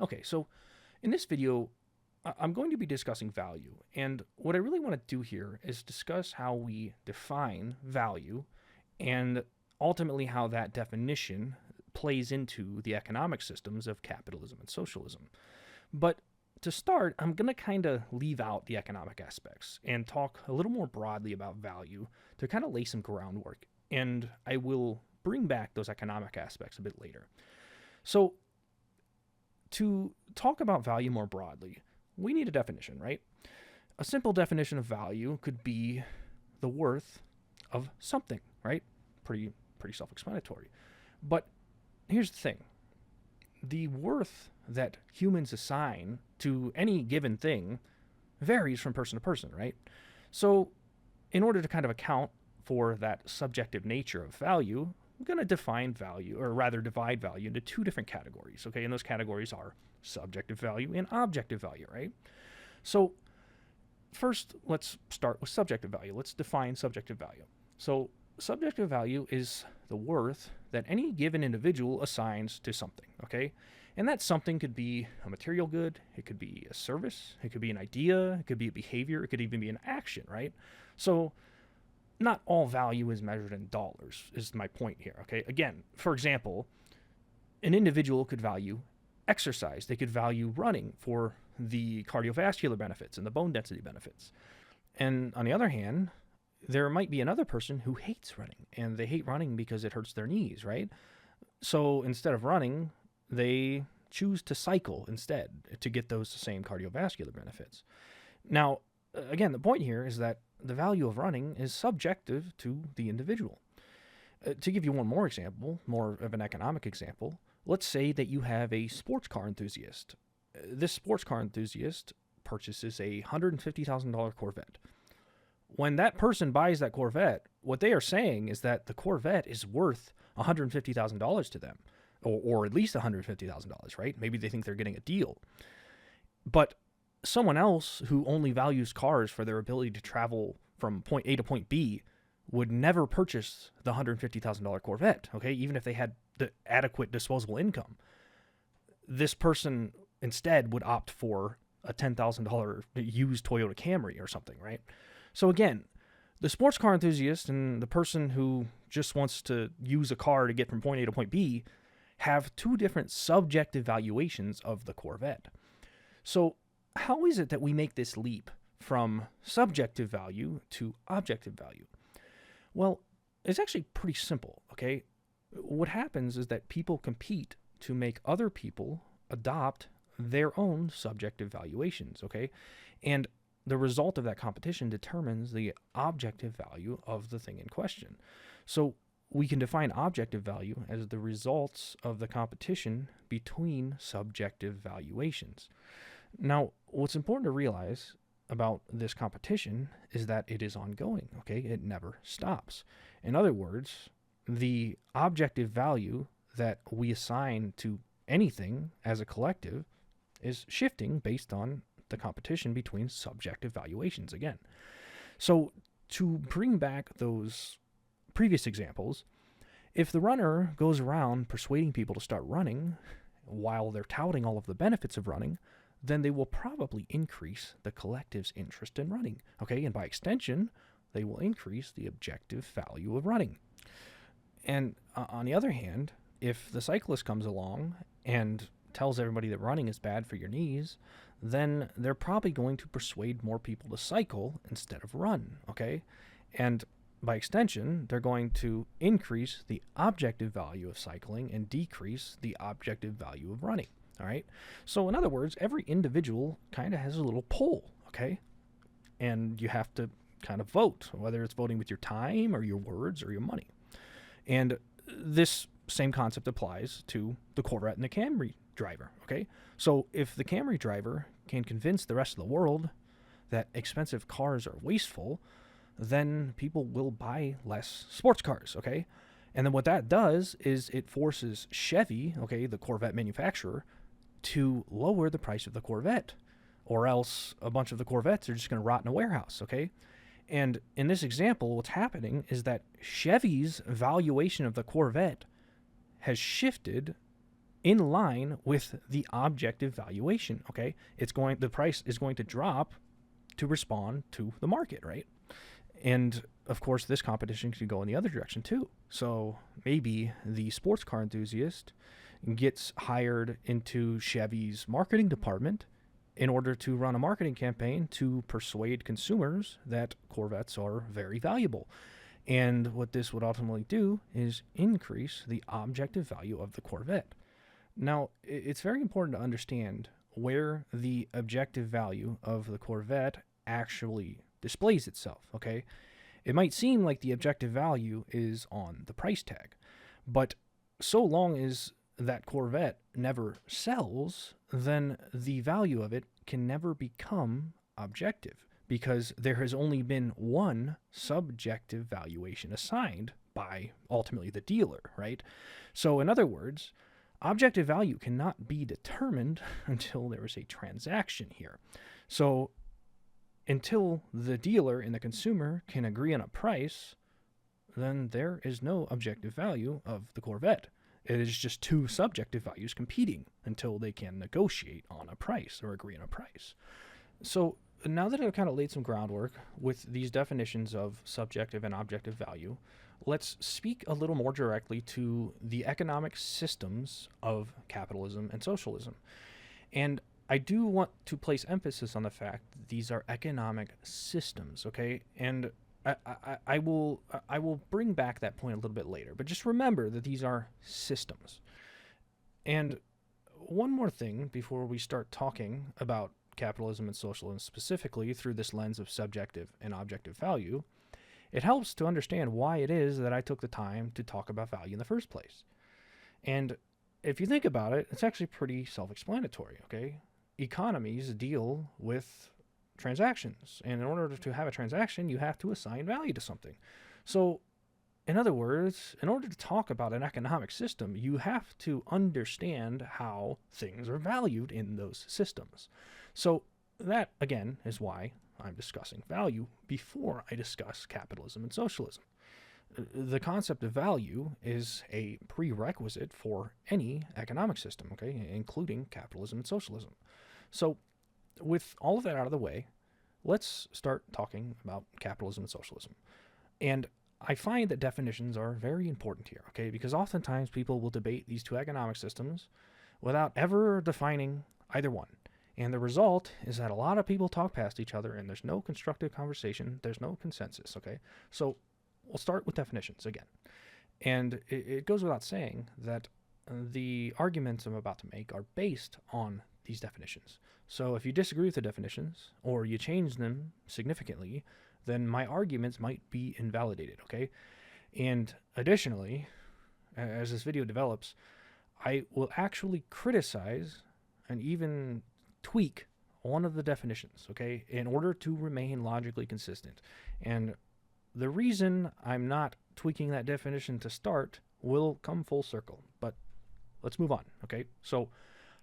Okay, so in this video, I'm going to be discussing value. And what I really want to do here is discuss how we define value and ultimately how that definition plays into the economic systems of capitalism and socialism. But to start, I'm going to kind of leave out the economic aspects and talk a little more broadly about value to kind of lay some groundwork. And I will bring back those economic aspects a bit later. So, to talk about value more broadly, we need a definition, right? A simple definition of value could be the worth of something, right? Pretty self-explanatory. But here's the thing. The worth that humans assign to any given thing varies from person to person, right? So, in order to kind of account for that subjective nature of value, I'm going to define value, or rather divide value into two different categories, okay? And those categories are subjective value and objective value, right? So first, let's start with subjective value. Let's define subjective value. So subjective value is the worth that any given individual assigns to something, okay? And that something could be a material good, it could be a service, it could be an idea, it could be a behavior, it could even be an action, right? So not all value is measured in dollars, is my point here, okay? Again, for example, an individual could value exercise. They could value running for the cardiovascular benefits and the bone density benefits. And on the other hand, there might be another person who hates running, and they hate running because it hurts their knees, right? So instead of running, they choose to cycle instead to get those same cardiovascular benefits. Now, again, the point here is that the value of running is subjective to the individual. To give you one more example, more of an economic example, let's say that you have a sports car enthusiast. This sports car enthusiast purchases a $150,000 Corvette. When that person buys that Corvette, what they are saying is that the Corvette is worth $150,000 to them, or at least $150,000, right? Maybe they think they're getting a deal. But someone else who only values cars for their ability to travel from point A to point B would never purchase the $150,000 Corvette, okay, even if they had the adequate disposable income. This person instead would opt for a $10,000 used Toyota Camry or something, right? So again, the sports car enthusiast and the person who just wants to use a car to get from point A to point B have two different subjective valuations of the Corvette. So how is it that we make this leap from subjective value to objective value? Well, it's actually pretty simple, okay? What happens is that people compete to make other people adopt their own subjective valuations, okay? And the result of that competition determines the objective value of the thing in question. So we can define objective value as the results of the competition between subjective valuations. Now, what's important to realize about this competition is that it is ongoing, okay? It never stops. In other words, the objective value that we assign to anything as a collective is shifting based on the competition between subjective valuations again. So to bring back those previous examples, if the runner goes around persuading people to start running while they're touting all of the benefits of running, then they will probably increase the collective's interest in running, okay? And by extension, they will increase the objective value of running. And on the other hand, if the cyclist comes along and tells everybody that running is bad for your knees, then they're probably going to persuade more people to cycle instead of run, okay? And by extension, they're going to increase the objective value of cycling and decrease the objective value of running. All right. So in other words, every individual kind of has a little poll, okay? And you have to kind of vote, whether it's voting with your time or your words or your money. And this same concept applies to the Corvette and the Camry driver, okay? So if the Camry driver can convince the rest of the world that expensive cars are wasteful, then people will buy less sports cars, okay? And then what that does is it forces Chevy, okay, the Corvette manufacturer, to lower the price of the Corvette, or else a bunch of the Corvettes are just going to rot in a warehouse, okay? And in this example, what's happening is that Chevy's valuation of the Corvette has shifted in line with the objective valuation. Okay, the price is going to drop to respond to the market, right? And of course, this competition could go in the other direction too. So maybe the sports car enthusiast gets hired into Chevy's marketing department in order to run a marketing campaign to persuade consumers that Corvettes are very valuable. And what this would ultimately do is increase the objective value of the Corvette. Now, it's very important to understand where the objective value of the Corvette actually displays itself, okay? It might seem like the objective value is on the price tag, but so long as that Corvette never sells, then the value of it can never become objective, because there has only been one subjective valuation assigned by ultimately the dealer, right? So in other words, objective value cannot be determined until there is a transaction here. So until the dealer and the consumer can agree on a price, then there is no objective value of the Corvette. It is just two subjective values competing until they can negotiate on a price or agree on a price. So now that I've kind of laid some groundwork with these definitions of subjective and objective value, let's speak a little more directly to the economic systems of capitalism and socialism. And I do want to place emphasis on the fact that these are economic systems, okay? And I will bring back that point a little bit later, but just remember that these are systems. And one more thing before we start talking about capitalism and socialism specifically through this lens of subjective and objective value, it helps to understand why it is that I took the time to talk about value in the first place. And if you think about it, it's actually pretty self-explanatory, okay? Economies deal with transactions, and in order to have a transaction, you have to assign value to something. So, in other words, in order to talk about an economic system, you have to understand how things are valued in those systems. So, that, again, is why I'm discussing value before I discuss capitalism and socialism. The concept of value is a prerequisite for any economic system, okay, including capitalism and socialism. So, with all of that out of the way, let's start talking about capitalism and socialism. And I find that definitions are very important here, okay, because oftentimes people will debate these two economic systems without ever defining either one. And the result is that a lot of people talk past each other and there's no constructive conversation, there's no consensus, okay? So we'll start with definitions again. And it goes without saying that the arguments I'm about to make are based on these definitions. So if you disagree with the definitions or you change them significantly, then my arguments might be invalidated, okay? And additionally, as this video develops, I will actually criticize and even tweak one of the definitions, okay, in order to remain logically consistent. And the reason I'm not tweaking that definition to start will come full circle, but let's move on, okay? So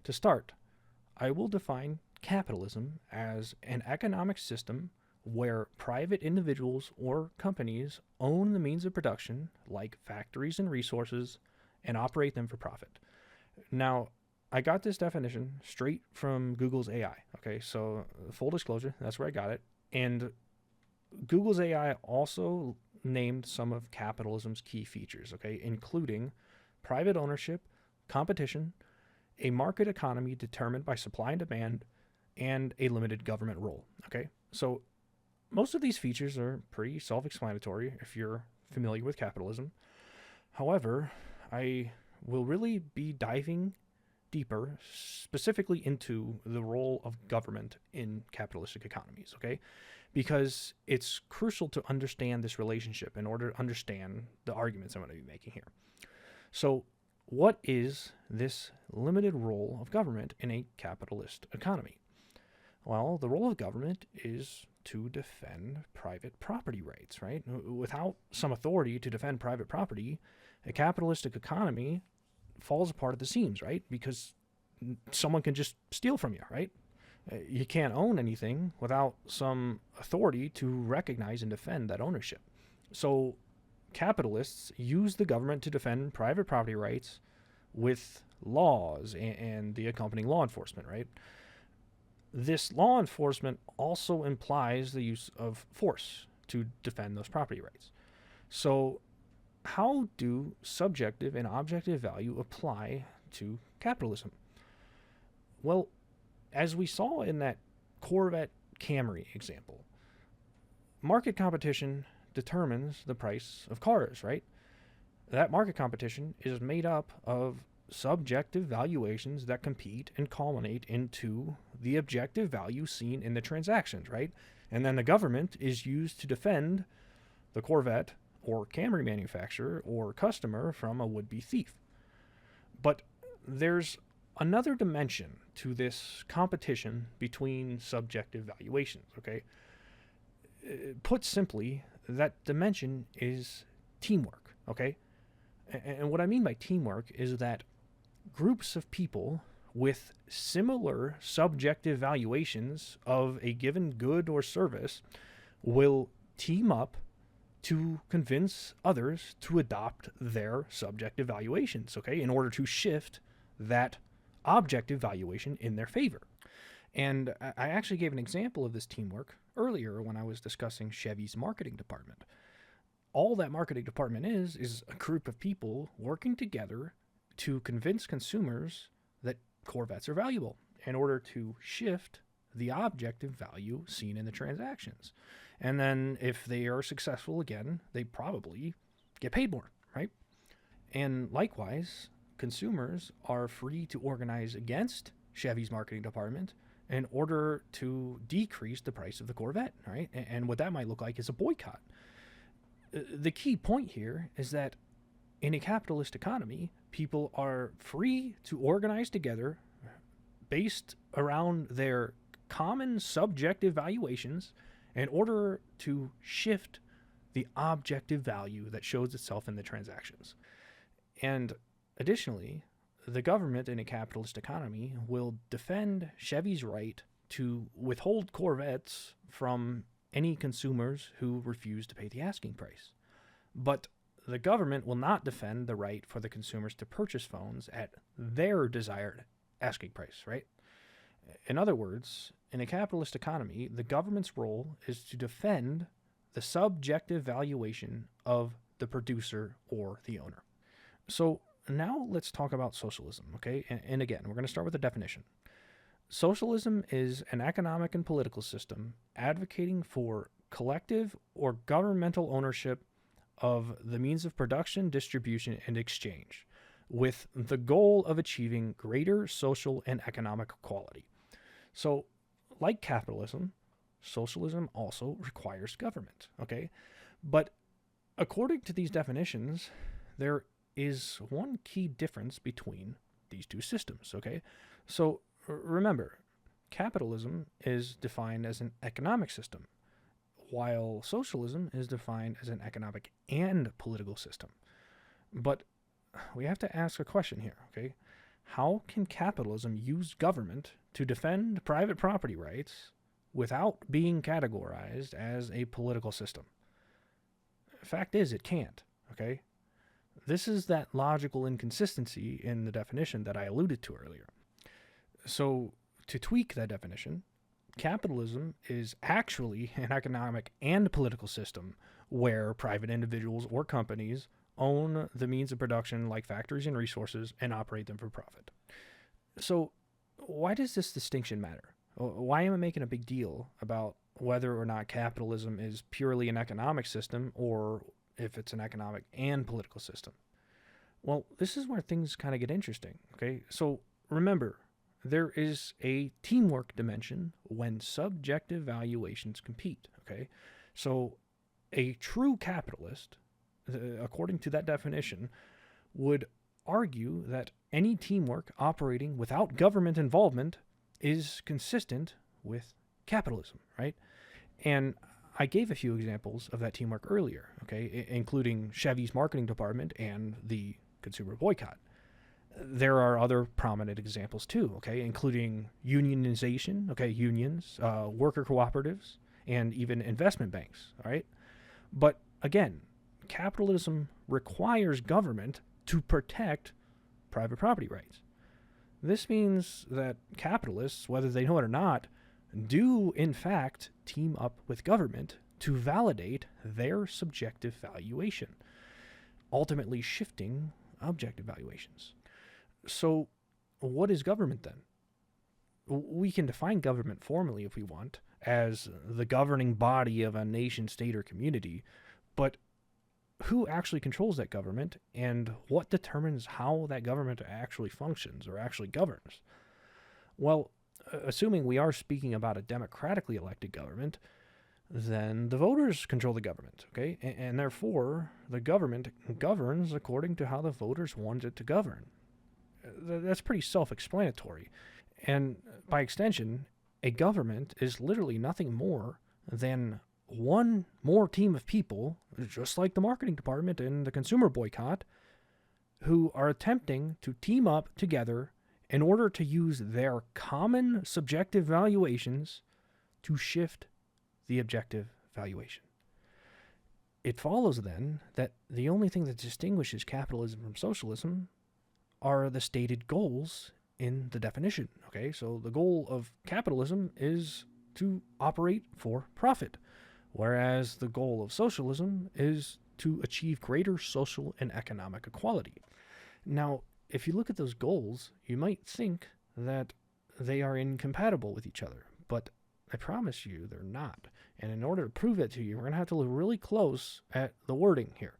to start, I will define capitalism as an economic system where private individuals or companies own the means of production, like factories and resources, and operate them for profit. Now, I got this definition straight from Google's AI, okay? So full disclosure, that's where I got it. And Google's AI also named some of capitalism's key features, okay, including private ownership, competition, a market economy determined by supply and demand, and a limited government role, okay? So most of these features are pretty self-explanatory if you're familiar with capitalism. However, I will really be diving deeper specifically into the role of government in capitalistic economies, okay? Because it's crucial to understand this relationship in order to understand the arguments I'm going to be making here. So what is this limited role of government in a capitalist economy? Well, the role of government is to defend private property rights, right? Without some authority to defend private property, a capitalistic economy falls apart at the seams, right? Because someone can just steal from you, right? You can't own anything without some authority to recognize and defend that ownership. So capitalists use the government to defend private property rights with laws and the accompanying law enforcement, right? This law enforcement also implies the use of force to defend those property rights. So, how do subjective and objective value apply to capitalism? Well, as we saw in that Corvette Camry example, market competition determines the price of cars, right? That market competition is made up of subjective valuations that compete and culminate into the objective value seen in the transactions, right? And then the government is used to defend the Corvette or Camry manufacturer or customer from a would-be thief. But there's another dimension to this competition between subjective valuations, okay? Put simply, that dimension is teamwork, okay? And what I mean by teamwork is that groups of people with similar subjective valuations of a given good or service will team up to convince others to adopt their subjective valuations, okay, in order to shift that objective valuation in their favor. And I actually gave an example of this teamwork earlier when I was discussing Chevy's marketing department. All that marketing department is a group of people working together to convince consumers that Corvettes are valuable in order to shift the objective value seen in the transactions. And then if they are successful again, they probably get paid more, right? And likewise, consumers are free to organize against Chevy's marketing department in order to decrease the price of the Corvette, right? And what that might look like is a boycott. The key point here is that in a capitalist economy, people are free to organize together based around their common subjective valuations in order to shift the objective value that shows itself in the transactions. And additionally, the government in a capitalist economy will defend Chevy's right to withhold Corvettes from any consumers who refuse to pay the asking price. But the government will not defend the right for the consumers to purchase phones at their desired asking price, right? In other words, in a capitalist economy, the government's role is to defend the subjective valuation of the producer or the owner. So now let's talk about socialism, okay? And again, we're going to start with the definition. Socialism is an economic and political system advocating for collective or governmental ownership of the means of production, distribution, and exchange, with the goal of achieving greater social and economic equality. So, like capitalism, socialism also requires government, okay? But according to these definitions, there is one key difference between these two systems, okay? So, remember, capitalism is defined as an economic system, while socialism is defined as an economic and political system. But we have to ask a question here, okay? How can capitalism use government to defend private property rights without being categorized as a political system? Fact is, it can't, okay? This is that logical inconsistency in the definition that I alluded to earlier. So, to tweak that definition, capitalism is actually an economic and political system where private individuals or companies own the means of production like factories and resources and operate them for profit. So why does this distinction matter? Why am I making a big deal about whether or not capitalism is purely an economic system or if it's an economic and political system? Well, this is where things kind of get interesting, okay? So remember, there is a teamwork dimension when subjective valuations compete, okay? So a true capitalist, according to that definition, would argue that any teamwork operating without government involvement is consistent with capitalism, right? And I gave a few examples of that teamwork earlier, okay, including Chevy's marketing department and the consumer boycott. There are other prominent examples too, okay, including unionization, okay, unions, worker cooperatives, and even investment banks, all right? But again, capitalism requires government to protect private property rights. This means that capitalists, whether they know it or not, do in fact team up with government to validate their subjective valuation, ultimately shifting objective valuations. So, what is government then? We can define government formally if we want as the governing body of a nation, state, or community, but who actually controls that government and what determines how that government actually functions or actually governs? Well, assuming we are speaking about a democratically elected government, then the voters control the government, okay? And therefore, the government governs according to how the voters want it to govern. That's pretty self-explanatory. And by extension, a government is literally nothing more than one more team of people, just like the marketing department and the consumer boycott, who are attempting to team up together in order to use their common subjective valuations to shift the objective valuation. It follows then that the only thing that distinguishes capitalism from socialism are the stated goals in the definition. Okay, so the goal of capitalism is to operate for profit, whereas the goal of socialism is to achieve greater social and economic equality. Now, if you look at those goals, you might think that they are incompatible with each other, but I promise you they're not. And in order to prove it to you, we're going to have to look really close at the wording here.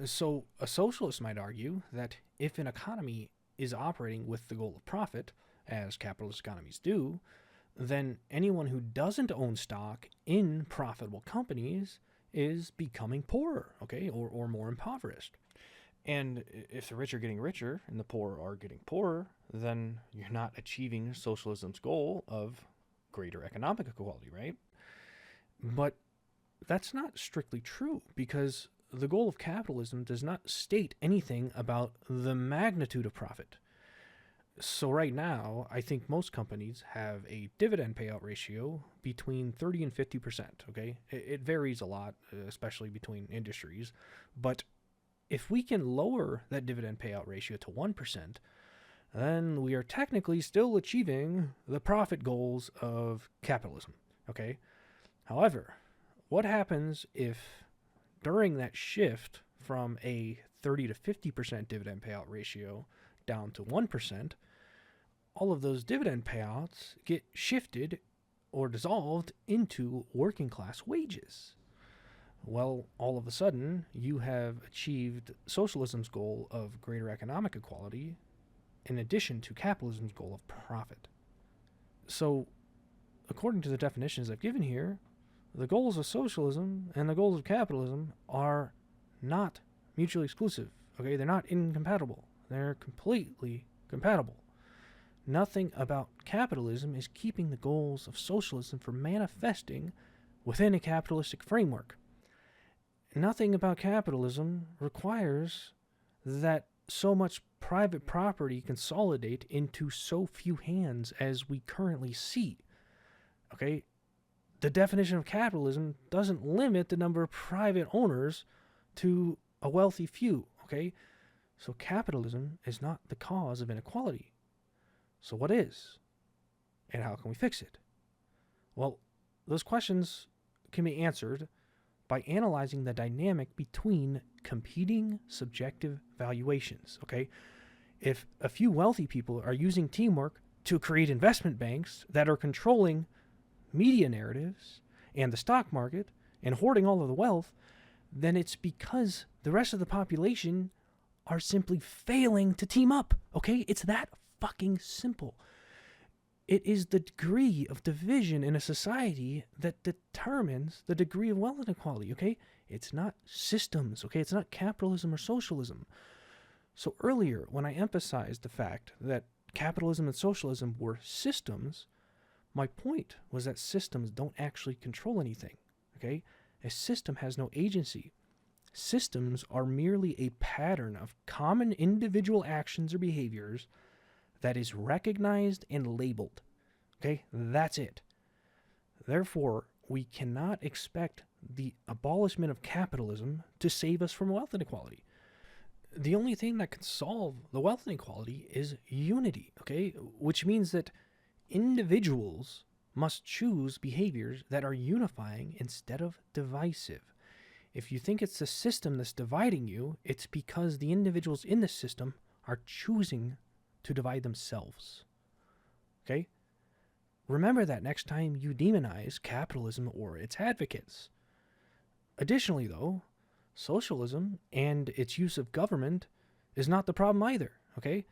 So a socialist might argue that if an economy is operating with the goal of profit, as capitalist economies do, then anyone who doesn't own stock in profitable companies is becoming poorer, okay, or more impoverished. And if the rich are getting richer and the poor are getting poorer, then you're not achieving socialism's goal of greater economic equality, right? But that's not strictly true, because the goal of capitalism does not state anything about the magnitude of profit. So right now, I think most companies have a dividend payout ratio between 30 and 50%, okay? It varies a lot, especially between industries, but if we can lower that dividend payout ratio to 1%, then we are technically still achieving the profit goals of capitalism, okay? However, what happens if during that shift from a 30 to 50% dividend payout ratio down to 1%, all of those dividend payouts get shifted or dissolved into working class wages? Well, all of a sudden, you have achieved socialism's goal of greater economic equality in addition to capitalism's goal of profit. So, according to the definitions I've given here, the goals of socialism and the goals of capitalism are not mutually exclusive, okay? They're not incompatible. They're completely compatible. Nothing about capitalism is keeping the goals of socialism from manifesting within a capitalistic framework. Nothing about capitalism requires that so much private property consolidate into so few hands as we currently see. Okay? The definition of capitalism doesn't limit the number of private owners to a wealthy few. Okay? So capitalism is not the cause of inequality. So what is? And how can we fix it? Well, those questions can be answered by analyzing the dynamic between competing subjective valuations, okay? If a few wealthy people are using teamwork to create investment banks that are controlling media narratives and the stock market and hoarding all of the wealth, then it's because the rest of the population are simply failing to team up, okay? It's that fucking simple. It is the degree of division in a society that determines the degree of wealth inequality, okay? It's not systems, okay? It's not capitalism or socialism. So earlier, when I emphasized the fact that capitalism and socialism were systems, my point was that systems don't actually control anything, okay? A system has no agency. Systems are merely a pattern of common individual actions or behaviors that is recognized and labeled. Okay, that's it. Therefore, we cannot expect the abolishment of capitalism to save us from wealth inequality. The only thing that can solve the wealth inequality is unity, okay? Which means that individuals must choose behaviors that are unifying instead of divisive. If you think it's the system that's dividing you, it's because the individuals in the system are choosing to divide themselves. Okay? Remember that next time you demonize capitalism or its advocates. Additionally, though, socialism and its use of government is not the problem either, okay?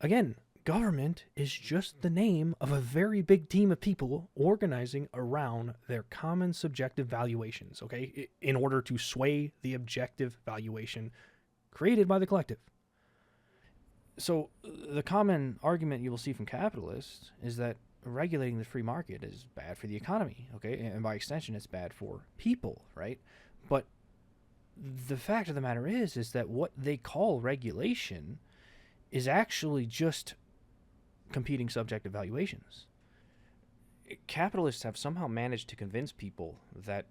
Again, government is just the name of a very big team of people organizing around their common subjective valuations, okay, in order to sway the objective valuation created by the collective. So the common argument you will see from capitalists is that regulating the free market is bad for the economy, okay, and by extension it's bad for people, right? But the fact of the matter is that what they call regulation is actually just competing subjective valuations. Capitalists have somehow managed to convince people that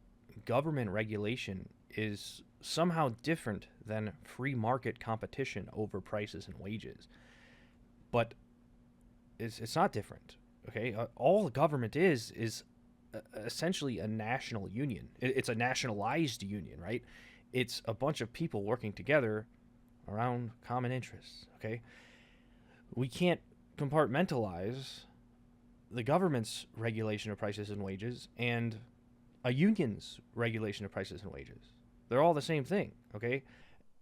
government regulation is somehow different than free market competition over prices and wages. But it's not different, okay? All government is essentially a national union. It's a nationalized union, right? It's a bunch of people working together around common interests, okay? We can't compartmentalize the government's regulation of prices and wages and a union's regulation of prices and wages. They're all the same thing, okay?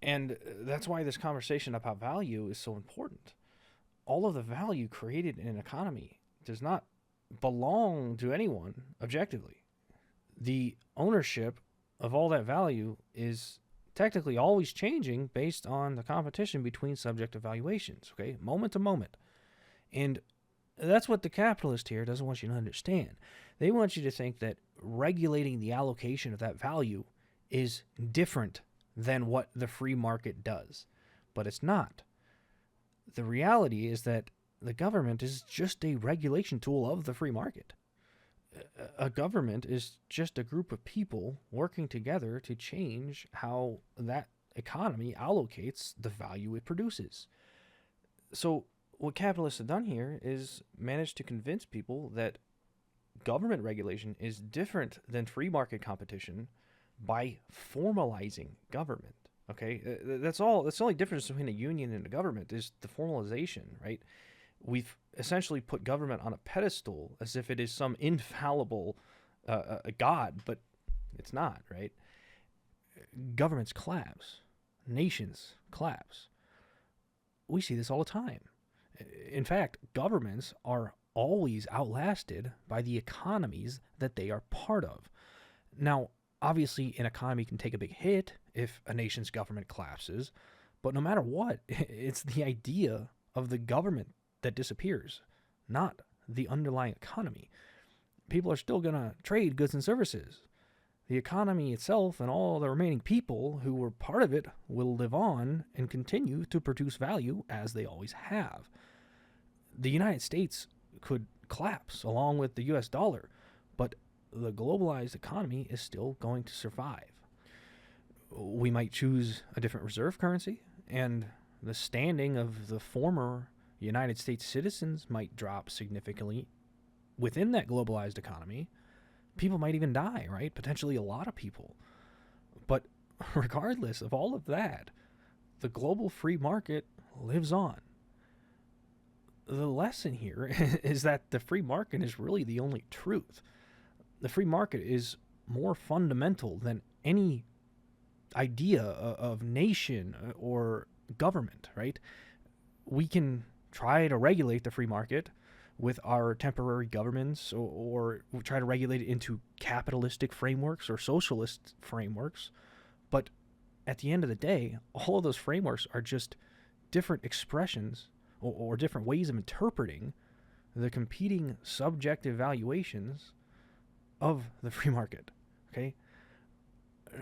And that's why this conversation about value is so important. All of the value created in an economy does not belong to anyone objectively. The ownership of all that value is technically always changing based on the competition between subjective valuations, okay? Moment to moment. And that's what the capitalist here doesn't want you to understand. They want you to think that regulating the allocation of that value is different than what the free market does. But it's not. The reality is that the government is just a regulation tool of the free market. A government is just a group of people working together to change how that economy allocates the value it produces. So what capitalists have done here is managed to convince people that government regulation is different than free market competition by formalizing government. Okay, that's all. That's the only difference between a union and a government is the formalization, right? We've essentially put government on a pedestal as if it is some infallible god, but it's not, right? Governments collapse. Nations collapse. We see this all the time. In fact, governments are always outlasted by the economies that they are part of. Now, obviously, an economy can take a big hit if a nation's government collapses, but no matter what, it's the idea of the government that disappears, not the underlying economy. People are still going to trade goods and services. The economy itself and all the remaining people who were part of it will live on and continue to produce value as they always have. The United States could collapse along with the US dollar, but the globalized economy is still going to survive. We might choose a different reserve currency, and the standing of the former United States citizens might drop significantly within that globalized economy. People might even die, right? Potentially a lot of people. But regardless of all of that, the global free market lives on. The lesson here is that the free market is really the only truth. The free market is more fundamental than any idea of nation or government, right? We can try to regulate the free market with our temporary governments or try to regulate it into capitalistic frameworks or socialist frameworks. But at the end of the day, all of those frameworks are just different expressions or different ways of interpreting the competing subjective valuations of the free market, okay?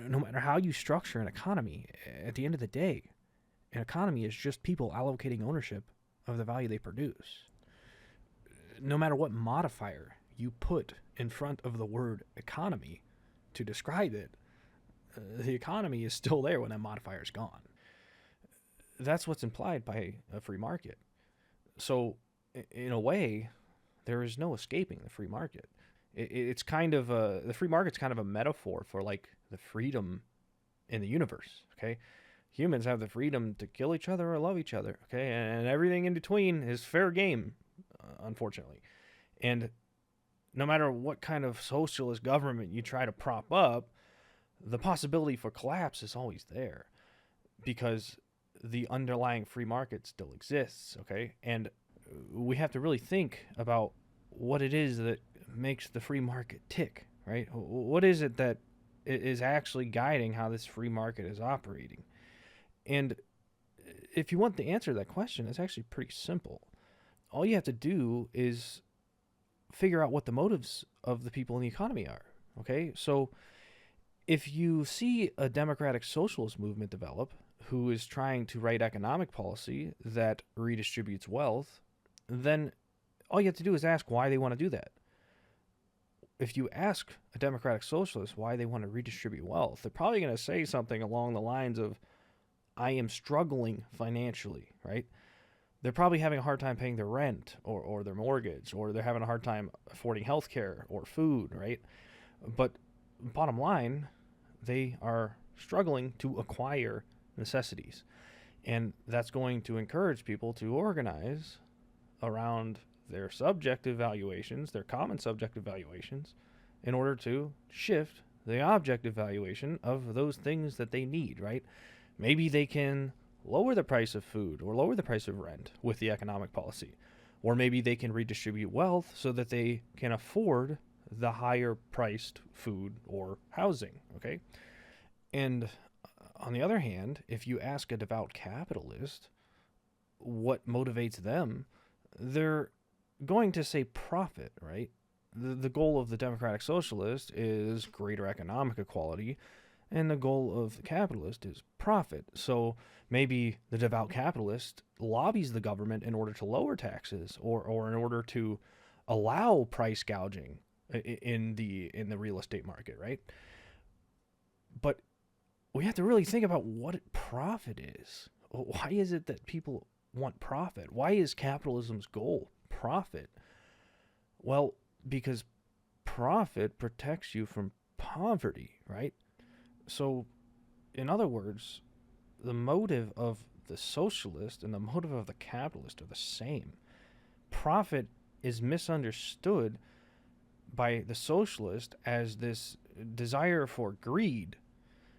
No matter how you structure an economy, at the end of the day, an economy is just people allocating ownership of the value they produce. No matter what modifier you put in front of the word economy to describe it, the economy is still there when that modifier is gone. that's what's implied by a free market. So, in a way, there is no escaping the free market. It's kind of the free market's kind of a metaphor for like the freedom in the universe. Okay, humans have the freedom to kill each other or love each other. Okay, and everything in between is fair game, unfortunately. And no matter what kind of socialist government you try to prop up, the possibility for collapse is always there because the underlying free market still exists. Okay, and we have to really think about what it is that makes the free market tick, right? What is it that is actually guiding how this free market is operating? And if you want the answer to that question, it's actually pretty simple. All you have to do is figure out what the motives of the people in the economy are. Okay, so if you see a democratic socialist movement develop who is trying to write economic policy that redistributes wealth, then all you have to do is ask why they want to do that. If you ask a democratic socialist why they want to redistribute wealth, they're probably going to say something along the lines of, I am struggling financially, right? They're probably having a hard time paying their rent or their mortgage, or they're having a hard time affording healthcare or food, right? But bottom line, they are struggling to acquire necessities. And that's going to encourage people to organize around their subjective valuations, their common subjective valuations, in order to shift the objective valuation of those things that they need, right? Maybe they can lower the price of food or lower the price of rent with the economic policy. Or maybe they can redistribute wealth so that they can afford the higher priced food or housing, okay? And on the other hand, if you ask a devout capitalist what motivates them, they're going to say profit, right? The goal of the democratic socialist is greater economic equality, and the goal of the capitalist is profit. So maybe the devout capitalist lobbies the government in order to lower taxes or in order to allow price gouging in the real estate market, right? But we have to really think about what profit is. Why is it that people want profit? Why is capitalism's goal profit? Well, because profit protects you from poverty, right? So, in other words, the motive of the socialist and the motive of the capitalist are the same. Profit is misunderstood by the socialist as this desire for greed,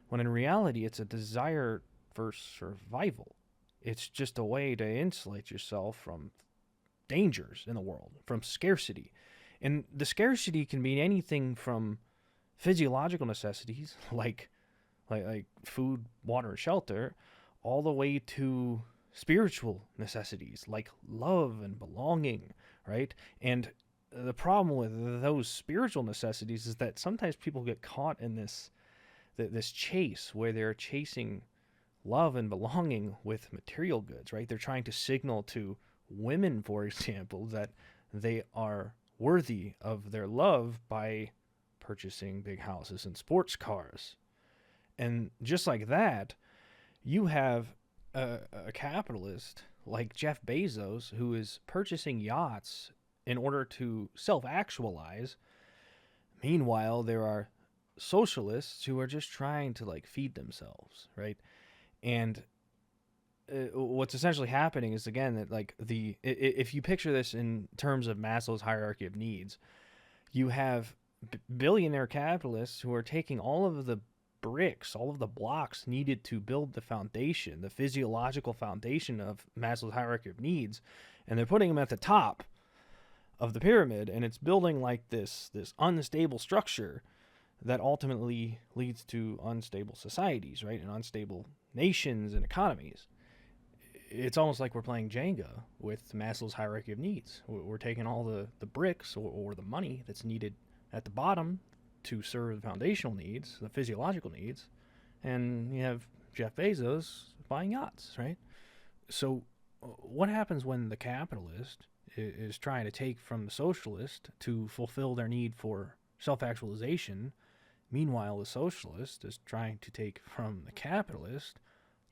when in reality it's a desire for survival. It's just a way to insulate yourself from dangers in the world, from scarcity. And the scarcity can mean anything from physiological necessities like food, water, and shelter, all the way to spiritual necessities like love and belonging, right? And the problem with those spiritual necessities is that sometimes people get caught in this chase where they're chasing love and belonging with material goods, right? They're trying to signal to women, for example, that they are worthy of their love by purchasing big houses and sports cars. And just like that, you have a capitalist like Jeff Bezos who is purchasing yachts in order to self-actualize. Meanwhile, there are socialists who are just trying to like feed themselves, right? And what's essentially happening is, again, that like if you picture this in terms of Maslow's hierarchy of needs, you have billionaire capitalists who are taking all of the bricks, all of the blocks needed to build the foundation, the physiological foundation of Maslow's hierarchy of needs, and they're putting them at the top of the pyramid, and it's building like this unstable structure that ultimately leads to unstable societies, right? And unstable nations and economies. It's almost like we're playing Jenga with Maslow's hierarchy of needs. We're taking all the bricks or the money that's needed at the bottom to serve the foundational needs, the physiological needs, and you have Jeff Bezos buying yachts, right? So what happens when the capitalist is trying to take from the socialist to fulfill their need for self-actualization? Meanwhile, the socialist is trying to take from the capitalist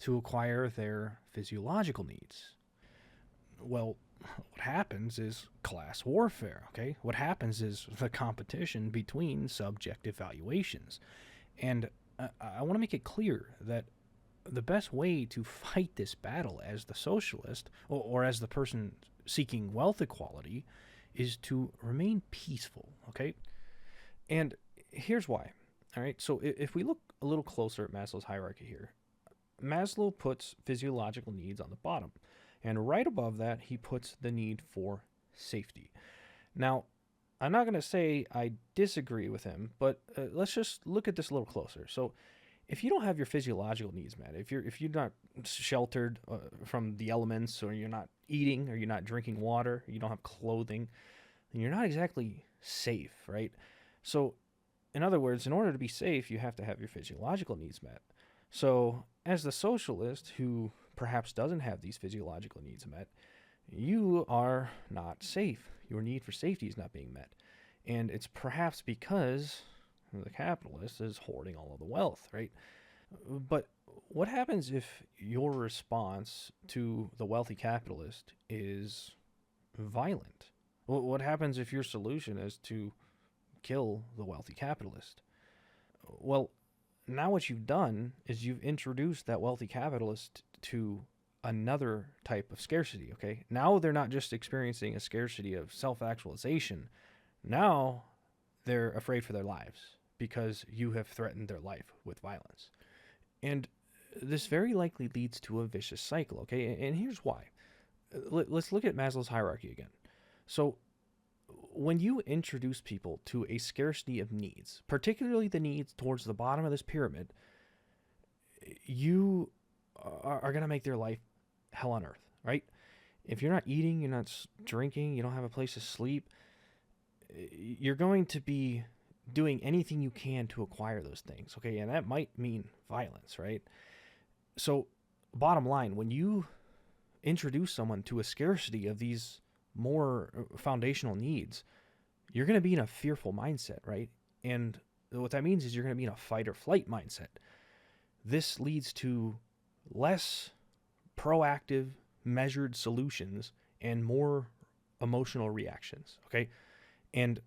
to acquire their physiological needs. Well, what happens is class warfare, okay? What happens is the competition between subjective valuations. And I want to make it clear that the best way to fight this battle as the socialist or as the person seeking wealth equality is to remain peaceful, okay? And here's why. All right, so if we look a little closer at Maslow's hierarchy here, Maslow puts physiological needs on the bottom, and right above that, he puts the need for safety. Now, I'm not going to say I disagree with him, but let's just look at this a little closer. So, if you don't have your physiological needs met, if you're not sheltered from the elements, or you're not eating, or you're not drinking water, or you don't have clothing, then you're not exactly safe, right? So, in other words, in order to be safe, you have to have your physiological needs met. So, as the socialist who perhaps doesn't have these physiological needs met, you are not safe. Your need for safety is not being met. And it's perhaps because the capitalist is hoarding all of the wealth, right? But what happens if your response to the wealthy capitalist is violent? What happens if your solution is to kill the wealthy capitalist? Well, now what you've done is you've introduced that wealthy capitalist to another type of scarcity, okay? Now they're not just experiencing a scarcity of self-actualization. Now they're afraid for their lives because you have threatened their life with violence. And this very likely leads to a vicious cycle, okay? And here's why. Let's look at Maslow's hierarchy again. So when you introduce people to a scarcity of needs, particularly the needs towards the bottom of this pyramid, you are going to make their life hell on earth, right? If you're not eating, you're not drinking, you don't have a place to sleep, you're going to be doing anything you can to acquire those things, okay? And that might mean violence, right? So, bottom line, when you introduce someone to a scarcity of these more foundational needs, you're going to be in a fearful mindset, right? And what that means is you're going to be in a fight or flight mindset. This leads to less proactive, measured solutions and more emotional reactions, okay? And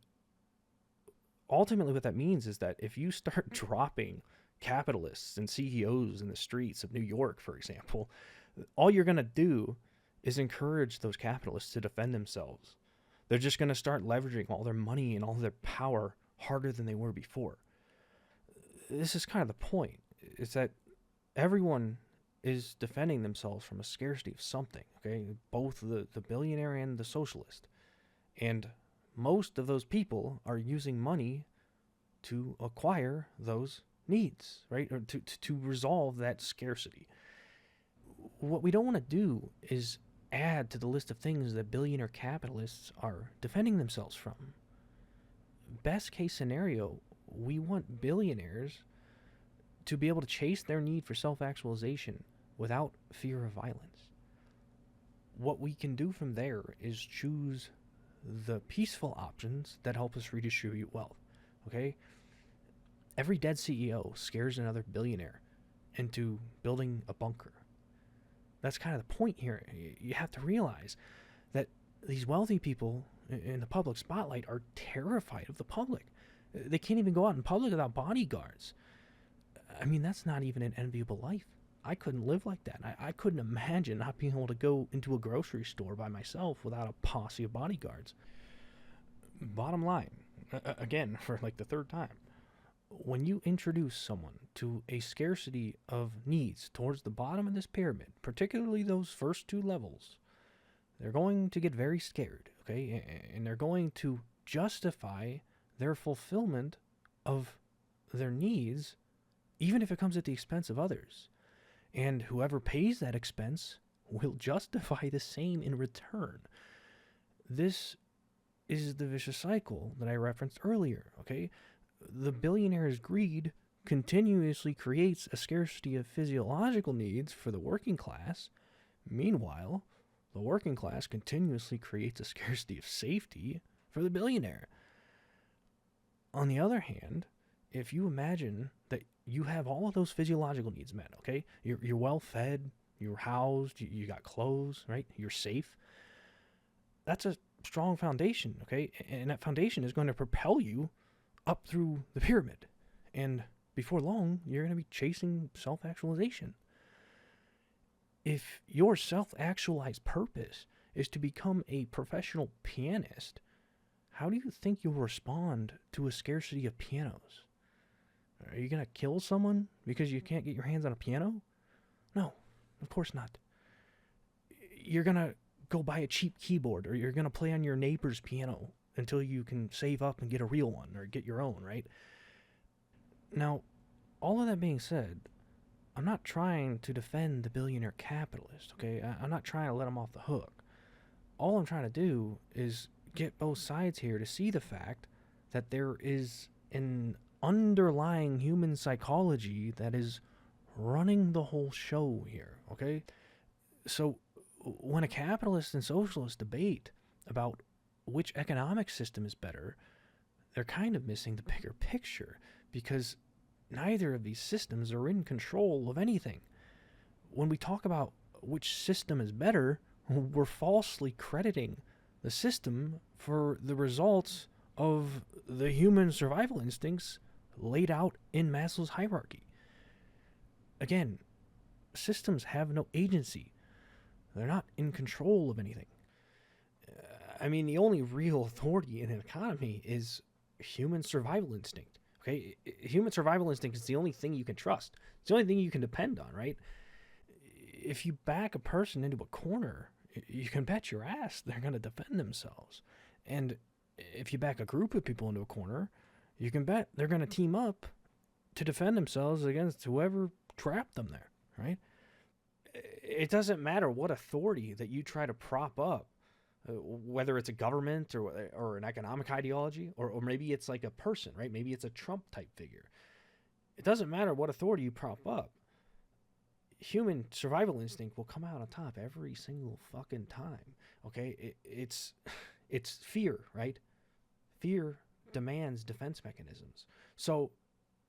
ultimately what that means is that if you start dropping capitalists and CEOs in the streets of New York, for example, all you're going to do is encourage those capitalists to defend themselves. They're just going to start leveraging all their money and all their power harder than they were before. This is kind of the point. It's that everyone is defending themselves from a scarcity of something, okay? Both the billionaire and the socialist. And most of those people are using money to acquire those needs, right? Or to resolve that scarcity. What we don't want to do is add to the list of things that billionaire capitalists are defending themselves from. Best case scenario, we want billionaires to be able to chase their need for self-actualization without fear of violence. What we can do from there is choose the peaceful options that help us redistribute wealth, okay? Every dead CEO scares another billionaire into building a bunker. That's kind of the point here. You have to realize that these wealthy people in the public spotlight are terrified of the public. They can't even go out in public without bodyguards. I mean, that's not even an enviable life. I couldn't live like that. I couldn't imagine not being able to go into a grocery store by myself without a posse of bodyguards. Bottom line, again, for like the third time, when you introduce someone to a scarcity of needs towards the bottom of this pyramid, particularly those first two levels, they're going to get very scared, okay? And they're going to justify their fulfillment of their needs, even if it comes at the expense of others. And whoever pays that expense will justify the same in return. This is the vicious cycle that I referenced earlier, okay? The billionaire's greed continuously creates a scarcity of physiological needs for the working class. Meanwhile, the working class continuously creates a scarcity of safety for the billionaire. On the other hand, if you imagine that you have all of those physiological needs met, okay? You're well fed, you're housed, you got clothes, right? You're safe. That's a strong foundation, okay? And that foundation is going to propel you up through the pyramid. And before long, you're going to be chasing self-actualization. If your self-actualized purpose is to become a professional pianist, how do you think you'll respond to a scarcity of pianos? Are you going to kill someone because you can't get your hands on a piano? No, of course not. You're going to go buy a cheap keyboard, or you're going to play on your neighbor's piano until you can save up and get a real one or get your own, right? Now, all of that being said, I'm not trying to defend the billionaire capitalist, okay? I'm not trying to let him off the hook. All I'm trying to do is get both sides here to see the fact that there is an underlying human psychology that is running the whole show here, okay? So when a capitalist and socialist debate about which economic system is better, they're kind of missing the bigger picture, because neither of these systems are in control of anything. When we talk about which system is better, we're falsely crediting the system for the results of the human survival instincts laid out in Maslow's hierarchy. Again, systems have no agency. They're not in control of anything. I mean, the only real authority in an economy is human survival instinct. Okay, human survival instinct is the only thing you can trust. It's the only thing you can depend on, right? If you back a person into a corner, you can bet your ass they're going to defend themselves. And if you back a group of people into a corner, you can bet they're going to team up to defend themselves against whoever trapped them there, right? It doesn't matter what authority that you try to prop up, whether it's a government or an economic ideology, or maybe it's like a person, right? Maybe it's a Trump type figure. It doesn't matter what authority you prop up. Human survival instinct will come out on top every single fucking time. Okay, it's fear, right? Fear demands defense mechanisms. So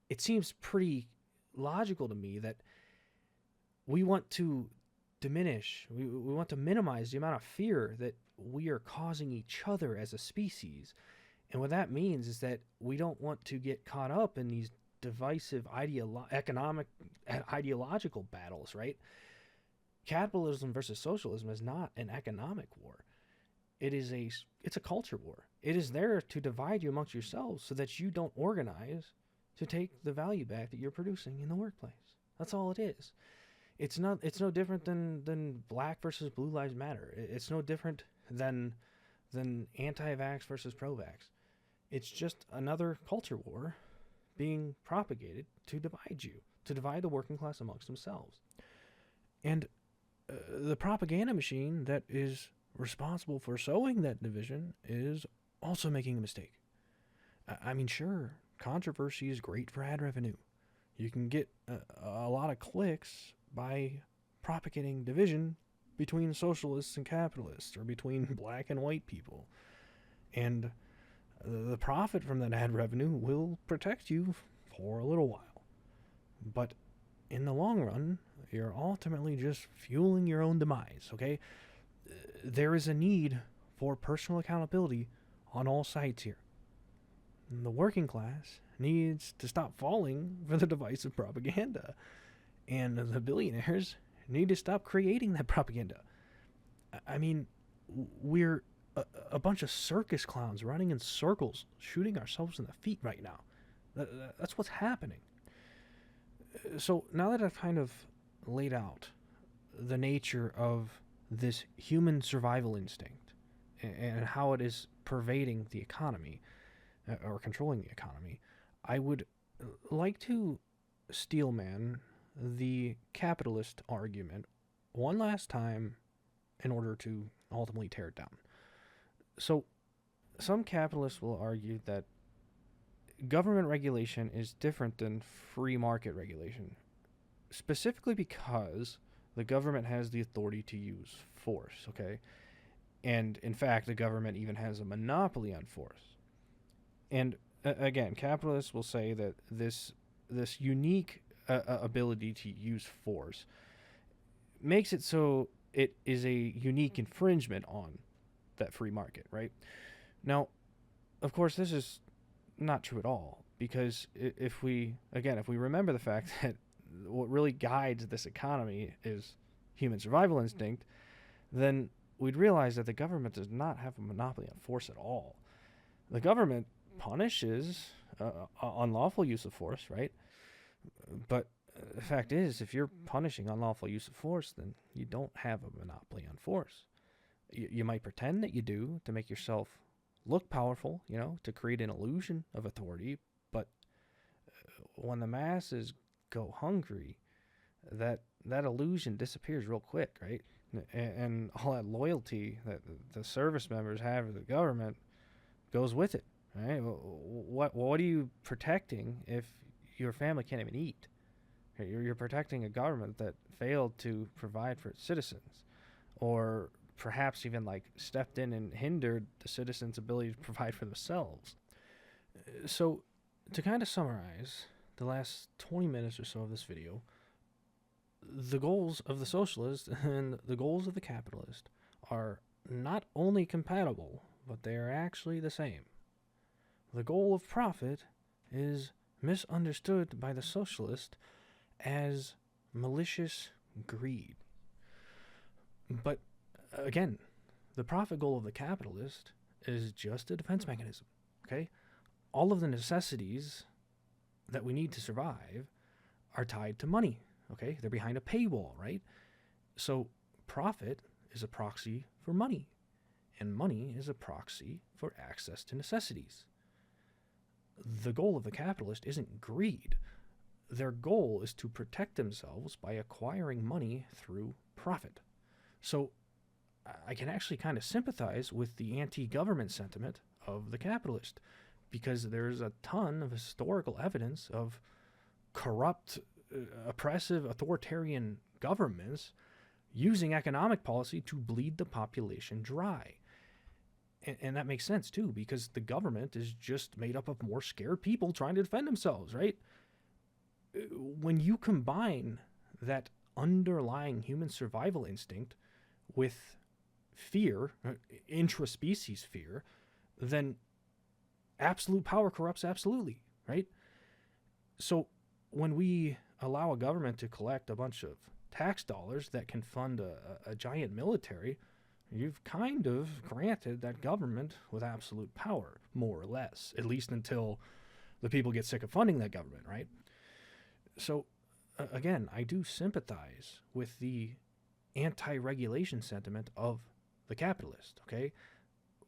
it seems pretty logical to me that we want to diminish, we want to minimize the amount of fear that we are causing each other as a species. And what that means is that we don't want to get caught up in these divisive economic ideological battles, right? Capitalism versus socialism is not an economic war. It's a culture war. It is there to divide you amongst yourselves so that you don't organize to take the value back that you're producing in the workplace. That's all it is. It's no different than Black versus Blue Lives Matter. It's no different than anti-vax versus pro-vax. It's just another culture war being propagated to divide the working class amongst themselves. And the propaganda machine that is responsible for sowing that division is also making a mistake. I mean, sure, controversy is great for ad revenue. You can get a lot of clicks by propagating division between socialists and capitalists, or between black and white people. And the profit from that ad revenue will protect you for a little while. But in the long run, you're ultimately just fueling your own demise, okay? There is a need for personal accountability on all sides here. And the working class needs to stop falling for the divisive propaganda. And the billionaires need to stop creating that propaganda. I mean, we're a bunch of circus clowns running in circles, shooting ourselves in the feet right now. That's what's happening. So now that I've kind of laid out the nature of this human survival instinct and how it is pervading the economy, or controlling the economy, I would like to steelman the capitalist argument one last time in order to ultimately tear it down. So, some capitalists will argue that government regulation is different than free market regulation, specifically because the government has the authority to use force, okay? And in fact, the government even has a monopoly on force. And again, capitalists will say that this this unique ability to use force makes it so it is a unique infringement on that free market, right? Now, of course, this is not true at all, because if we remember the fact that what really guides this economy is human survival instinct, then we'd realize that the government does not have a monopoly on force at all. The government punishes unlawful use of force, right? But the fact is, if you're punishing unlawful use of force, then you don't have a monopoly on force. You might pretend that you do to make yourself look powerful, to create an illusion of authority, but when the masses go hungry, that illusion disappears real quick, right? And all that loyalty that the service members have to the government goes with it, right? What are you protecting if your family can't even eat? You're protecting a government that failed to provide for its citizens, or perhaps even stepped in and hindered the citizens' ability to provide for themselves. So, to kind of summarize the last 20 minutes or so of this video, the goals of the socialist and the goals of the capitalist are not only compatible, but they are actually the same. The goal of profit is misunderstood by the socialist as malicious greed. But again, the profit goal of the capitalist is just a defense mechanism, okay? All of the necessities that we need to survive are tied to money, okay? They're behind a paywall, right? So profit is a proxy for money, and money is a proxy for access to necessities. The goal of the capitalist isn't greed. Their goal is to protect themselves by acquiring money through profit. So I can actually kind of sympathize with the anti-government sentiment of the capitalist, because there's a ton of historical evidence of corrupt, oppressive, authoritarian governments using economic policy to bleed the population dry. And that makes sense, too, because the government is just made up of more scared people trying to defend themselves, right? When you combine that underlying human survival instinct with fear, intraspecies fear, then absolute power corrupts absolutely, right? So when we allow a government to collect a bunch of tax dollars that can fund a giant military, you've kind of granted that government with absolute power, more or less, at least until the people get sick of funding that government, right? So, again, I do sympathize with the anti-regulation sentiment of the capitalist, okay?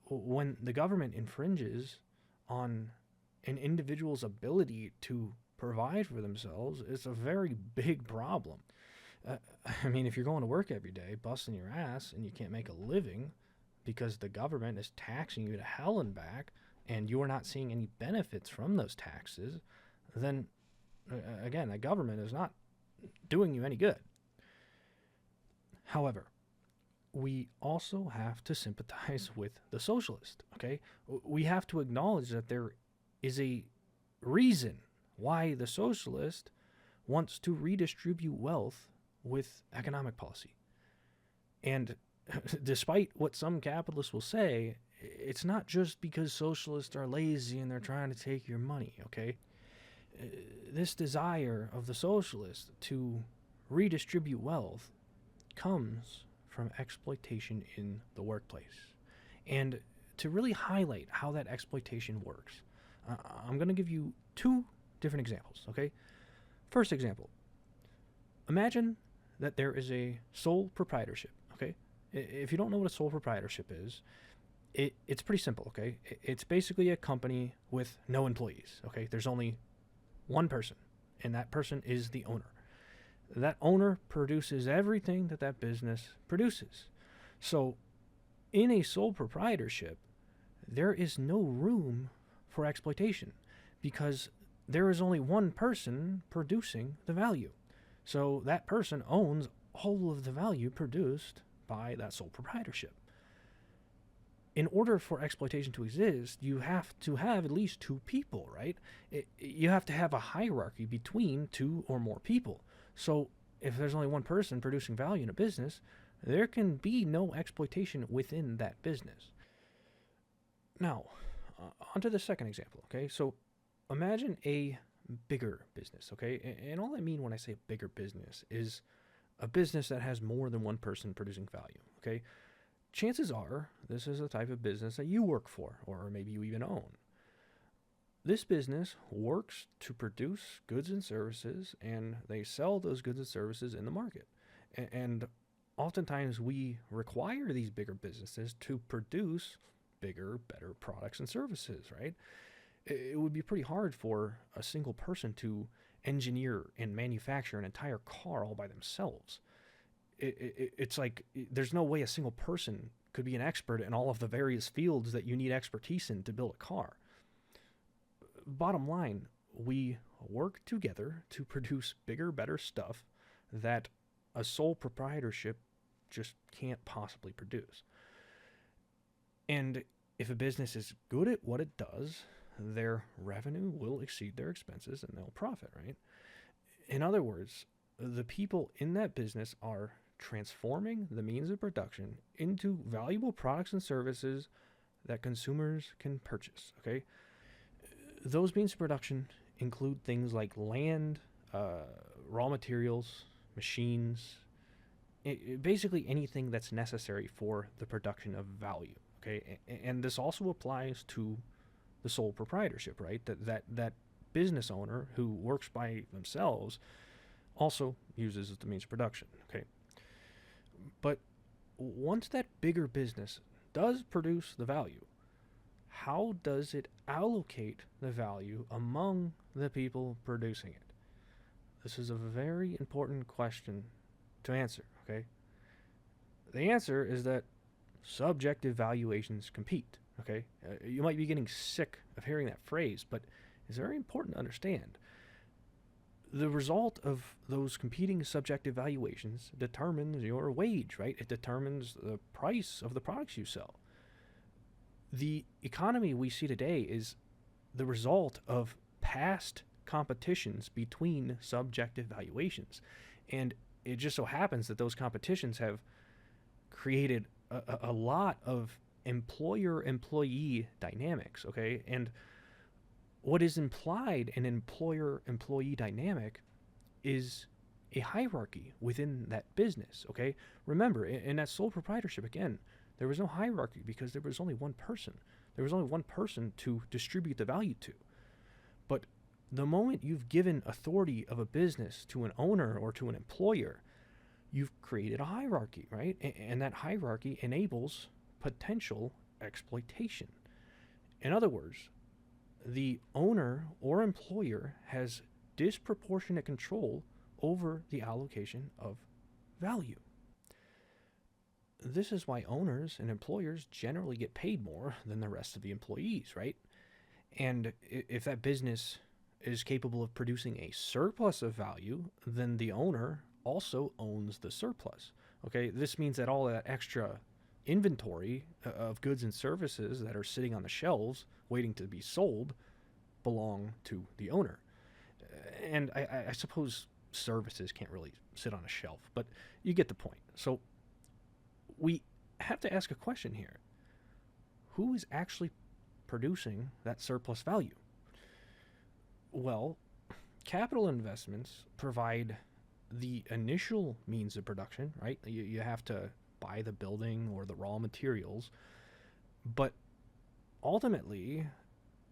When the government infringes on an individual's ability to provide for themselves, it's a very big problem. I mean, if you're going to work every day, busting your ass, and you can't make a living because the government is taxing you to hell and back, and you're not seeing any benefits from those taxes, then, again, the government is not doing you any good. However, we also have to sympathize with the socialist, okay? We have to acknowledge that there is a reason why the socialist wants to redistribute wealth with economic policy. And despite what some capitalists will say, it's not just because socialists are lazy and they're trying to take your money, okay? This desire of the socialist to redistribute wealth comes from exploitation in the workplace. And to really highlight how that exploitation works, I'm going to give you two different examples, okay? First example, imagine that there is a sole proprietorship, okay? If you don't know what a sole proprietorship is, it's pretty simple, okay? It's basically a company with no employees, okay? There's only one person, and that person is the owner. That owner produces everything that business produces. So in a sole proprietorship, there is no room for exploitation because there is only one person producing the value. So that person owns all of the value produced by that sole proprietorship. in order for exploitation to exist, you have to have at least two people, right? You have to have a hierarchy between two or more people. So if there's only one person producing value in a business, there can be no exploitation within that business. Now, onto the second example, okay? So imagine a bigger business, okay? And all I mean when I say a bigger business is a business that has more than one person producing value, okay? Chances are this is the type of business that you work for, or maybe you even own. This business works to produce goods and services, and they sell those goods and services in the market. And oftentimes we require these bigger businesses to produce bigger, better products and services, right? It would be pretty hard for a single person to engineer and manufacture an entire car all by themselves. It's like there's no way a single person could be an expert in all of the various fields that you need expertise in to build a car. Bottom line, we work together to produce bigger, better stuff that a sole proprietorship just can't possibly produce. And if a business is good at what it does, their revenue will exceed their expenses and they'll profit, right? In other words, the people in that business are transforming the means of production into valuable products and services that consumers can purchase, okay? Those means of production include things like land, raw materials, machines, basically anything that's necessary for the production of value, okay? And this also applies to the sole proprietorship, right? That business owner who works by themselves also uses the means of production, okay? But once that bigger business does produce the value, how does it allocate the value among the people producing it? This is a very important question to answer, okay? The answer is that subjective valuations compete, okay? You might be getting sick of hearing that phrase, but it's very important to understand. The result of those competing subjective valuations determines your wage, right? It determines the price of the products you sell. The economy we see today is the result of past competitions between subjective valuations. And it just so happens that those competitions have created a lot of employer-employee dynamics, okay? And what is implied in employer-employee dynamic is a hierarchy within that business, okay? Remember, in that sole proprietorship, again, there was no hierarchy because there was only one person. There was only one person to distribute the value to. But the moment you've given authority of a business to an owner or to an employer, you've created a hierarchy, right? And that hierarchy enables potential exploitation. In other words, the owner or employer has disproportionate control over the allocation of value. This is why owners and employers generally get paid more than the rest of the employees, right? And if that business is capable of producing a surplus of value, then the owner also owns the surplus, okay? This means that all that extra inventory of goods and services that are sitting on the shelves waiting to be sold belong to the owner. And I suppose services can't really sit on a shelf, but you get the point. So we have to ask a question here. Who is actually producing that surplus value? Well, capital investments provide the initial means of production, right? You have to buy the building or the raw materials, but ultimately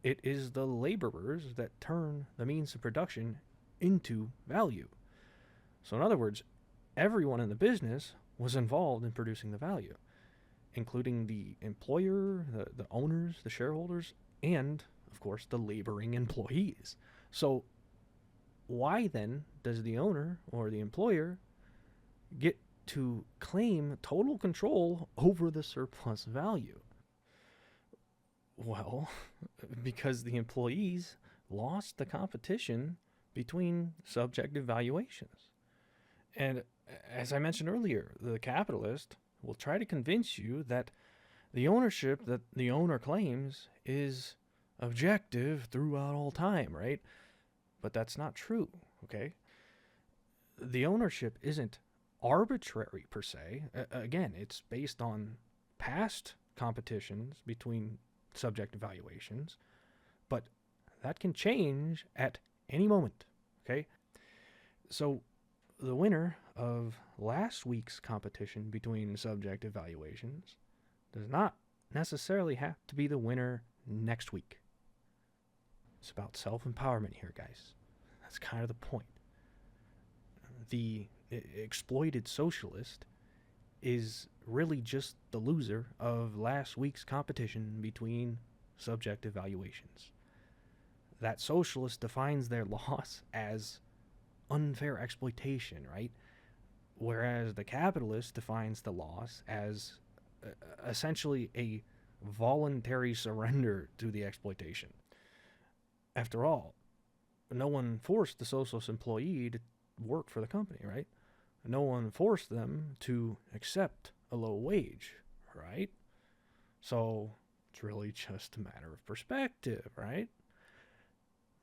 it is the laborers that turn the means of production into value. So in other words, everyone in the business was involved in producing the value, including the employer, the owners, the shareholders, and of course the laboring employees. So why then does the owner or the employer get to claim total control over the surplus value? Well, because the employees lost the competition between subjective valuations. And as I mentioned earlier, the capitalist will try to convince you that The ownership that the owner claims is objective throughout all time, right? But that's not true, okay? The ownership isn't arbitrary per se. Again, it's based on past competitions between subject evaluations, but that can change at any moment, okay? So the winner of last week's competition between subject evaluations does not necessarily have to be the winner next week. It's about self-empowerment here, guys. That's kind of the point. The exploited socialist is really just the loser of last week's competition between subject evaluations. That socialist defines their loss as unfair exploitation, right? Whereas the capitalist defines the loss as essentially a voluntary surrender to the exploitation. After all, no one forced the socialist employee to work for the company, right? No one forced them to accept a low wage, right? So it's really just a matter of perspective, right?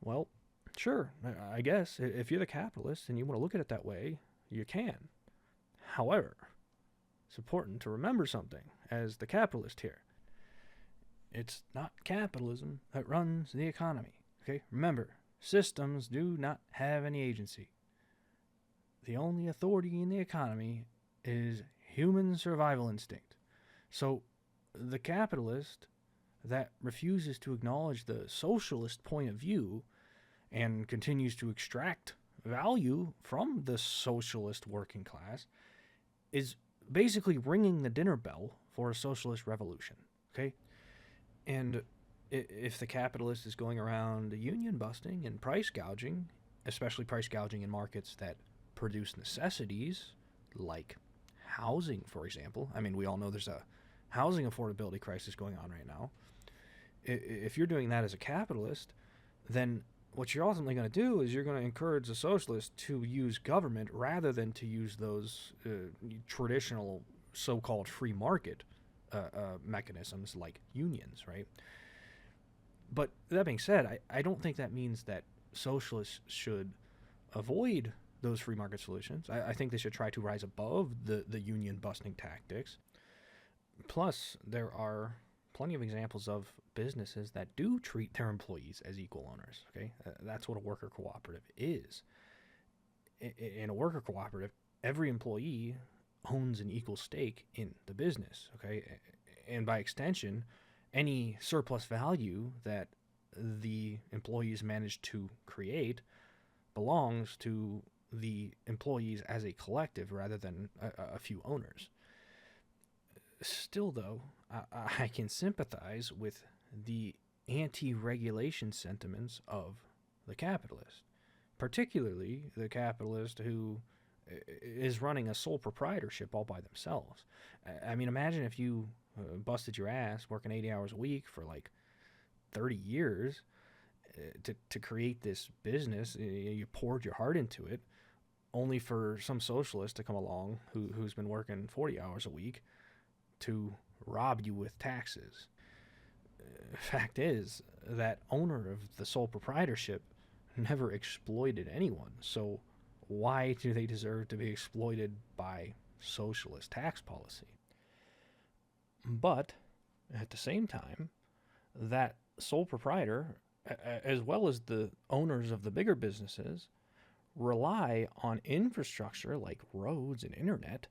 Well, sure, I guess if you're the capitalist and you want to look at it that way, you can. However, it's important to remember something as the capitalist here. It's not capitalism that runs the economy, okay? Remember, systems do not have any agency. The only authority in the economy is human survival instinct. So the capitalist that refuses to acknowledge the socialist point of view and continues to extract value from the socialist working class is basically ringing the dinner bell for a socialist revolution, okay? And if the capitalist is going around union busting and price gouging, especially price gouging in markets that produce necessities like housing, for example. I mean, we all know there's a housing affordability crisis going on right now. If you're doing that as a capitalist, then what you're ultimately going to do is you're going to encourage the socialists to use government rather than to use those traditional so-called free market mechanisms like unions, right? But that being said, I don't think that means that socialists should avoid those free market solutions. I think they should try to rise above the union busting tactics. Plus, there are plenty of examples of businesses that do treat their employees as equal owners, okay? That's what a worker cooperative is. In a worker cooperative, every employee owns an equal stake in the business, okay? And by extension, any surplus value that the employees manage to create belongs to the employees as a collective rather than a few owners. Still, though, I can sympathize with the anti-regulation sentiments of the capitalist, particularly the capitalist who is running a sole proprietorship all by themselves. I mean, imagine if you busted your ass working 80 hours a week for like 30 years to create this business. You poured your heart into it, only for some socialist to come along who's been working 40 hours a week to rob you with taxes. Fact is, that owner of the sole proprietorship never exploited anyone, so why do they deserve to be exploited by socialist tax policy? But at the same time, that sole proprietor, as well as the owners of the bigger businesses, rely on infrastructure like roads and internet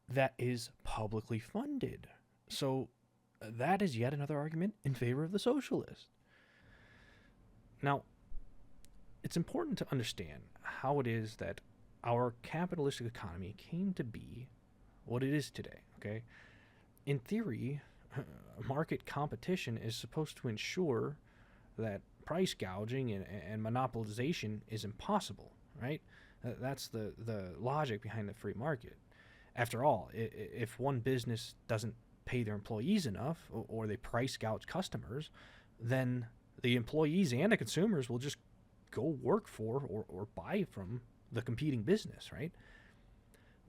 that is publicly funded. So that is yet another argument in favor of the socialist. Now, it's important to understand how it is that our capitalistic economy came to be what it is today, okay? In theory, market competition is supposed to ensure that price gouging and monopolization is impossible, right? That's the logic behind the free market. After all, if one business doesn't pay their employees enough or they price gouge customers, then the employees and the consumers will just go work for or buy from the competing business, right?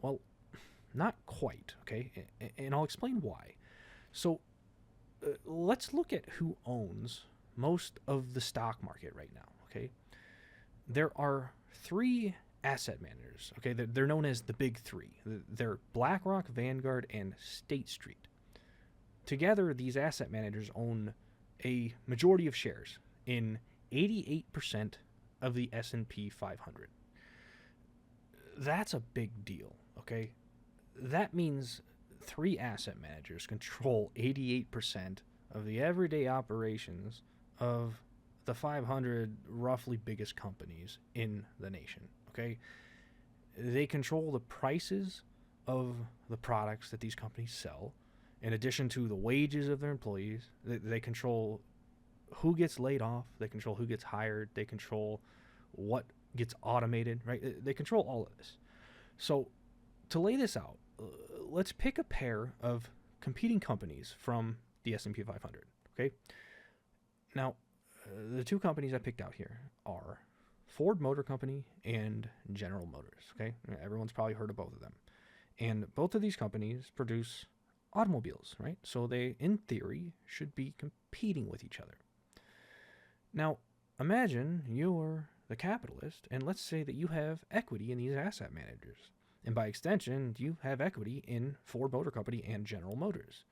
Well, not quite, okay? And I'll explain why. So let's look at who owns most of the stock market right now, okay? There are three asset managers, okay? They're known as the big three. They're BlackRock, Vanguard, and State Street. Together, these asset managers own a majority of shares in 88% of the S&P 500. That's a big deal, okay? That means three asset managers control 88% of the everyday operations of the 500 roughly biggest companies in the nation, okay? They control the prices of the products that these companies sell, in addition to the wages of their employees. They control who gets laid off, they control who gets hired, they control what gets automated, right? They control all of this. So to lay this out, let's pick a pair of competing companies from the S&P 500, okay? Now, the two companies I picked out here are Ford Motor Company and General Motors, okay? Everyone's probably heard of both of them. And both of these companies produce automobiles, right? So they, in theory, should be competing with each other. Now, imagine you're the capitalist, and let's say that you have equity in these asset managers. And by extension, you have equity in Ford Motor Company and General Motors.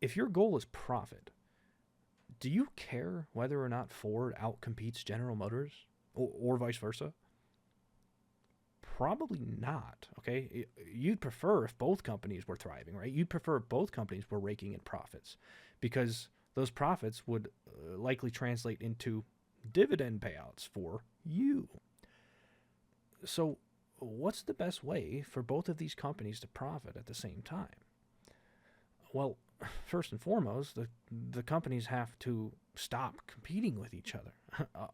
If your goal is profit, do you care whether or not Ford outcompetes General Motors or vice versa? Probably not, okay? You'd prefer if both companies were thriving, right? You'd prefer if both companies were raking in profits, because those profits would likely translate into dividend payouts for you. So what's the best way for both of these companies to profit at the same time? Well, first and foremost, the companies have to stop competing with each other.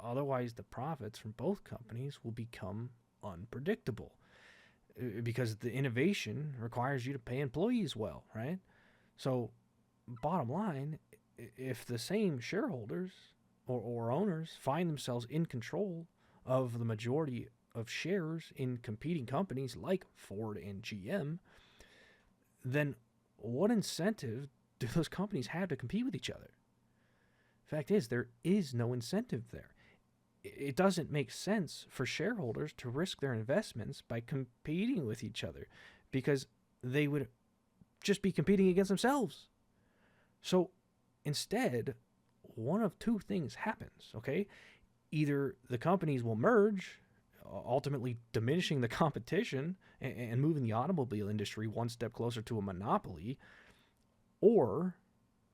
Otherwise, the profits from both companies will become unpredictable, because the innovation requires you to pay employees well, right? So bottom line, if the same shareholders or owners find themselves in control of the majority of shares in competing companies like Ford and GM, then what incentive do those companies have to compete with each other? Fact is, there is no incentive there. It doesn't make sense for shareholders to risk their investments by competing with each other, because they would just be competing against themselves. So instead, one of two things happens, okay? Either the companies will merge, ultimately diminishing the competition and moving the automobile industry one step closer to a monopoly, or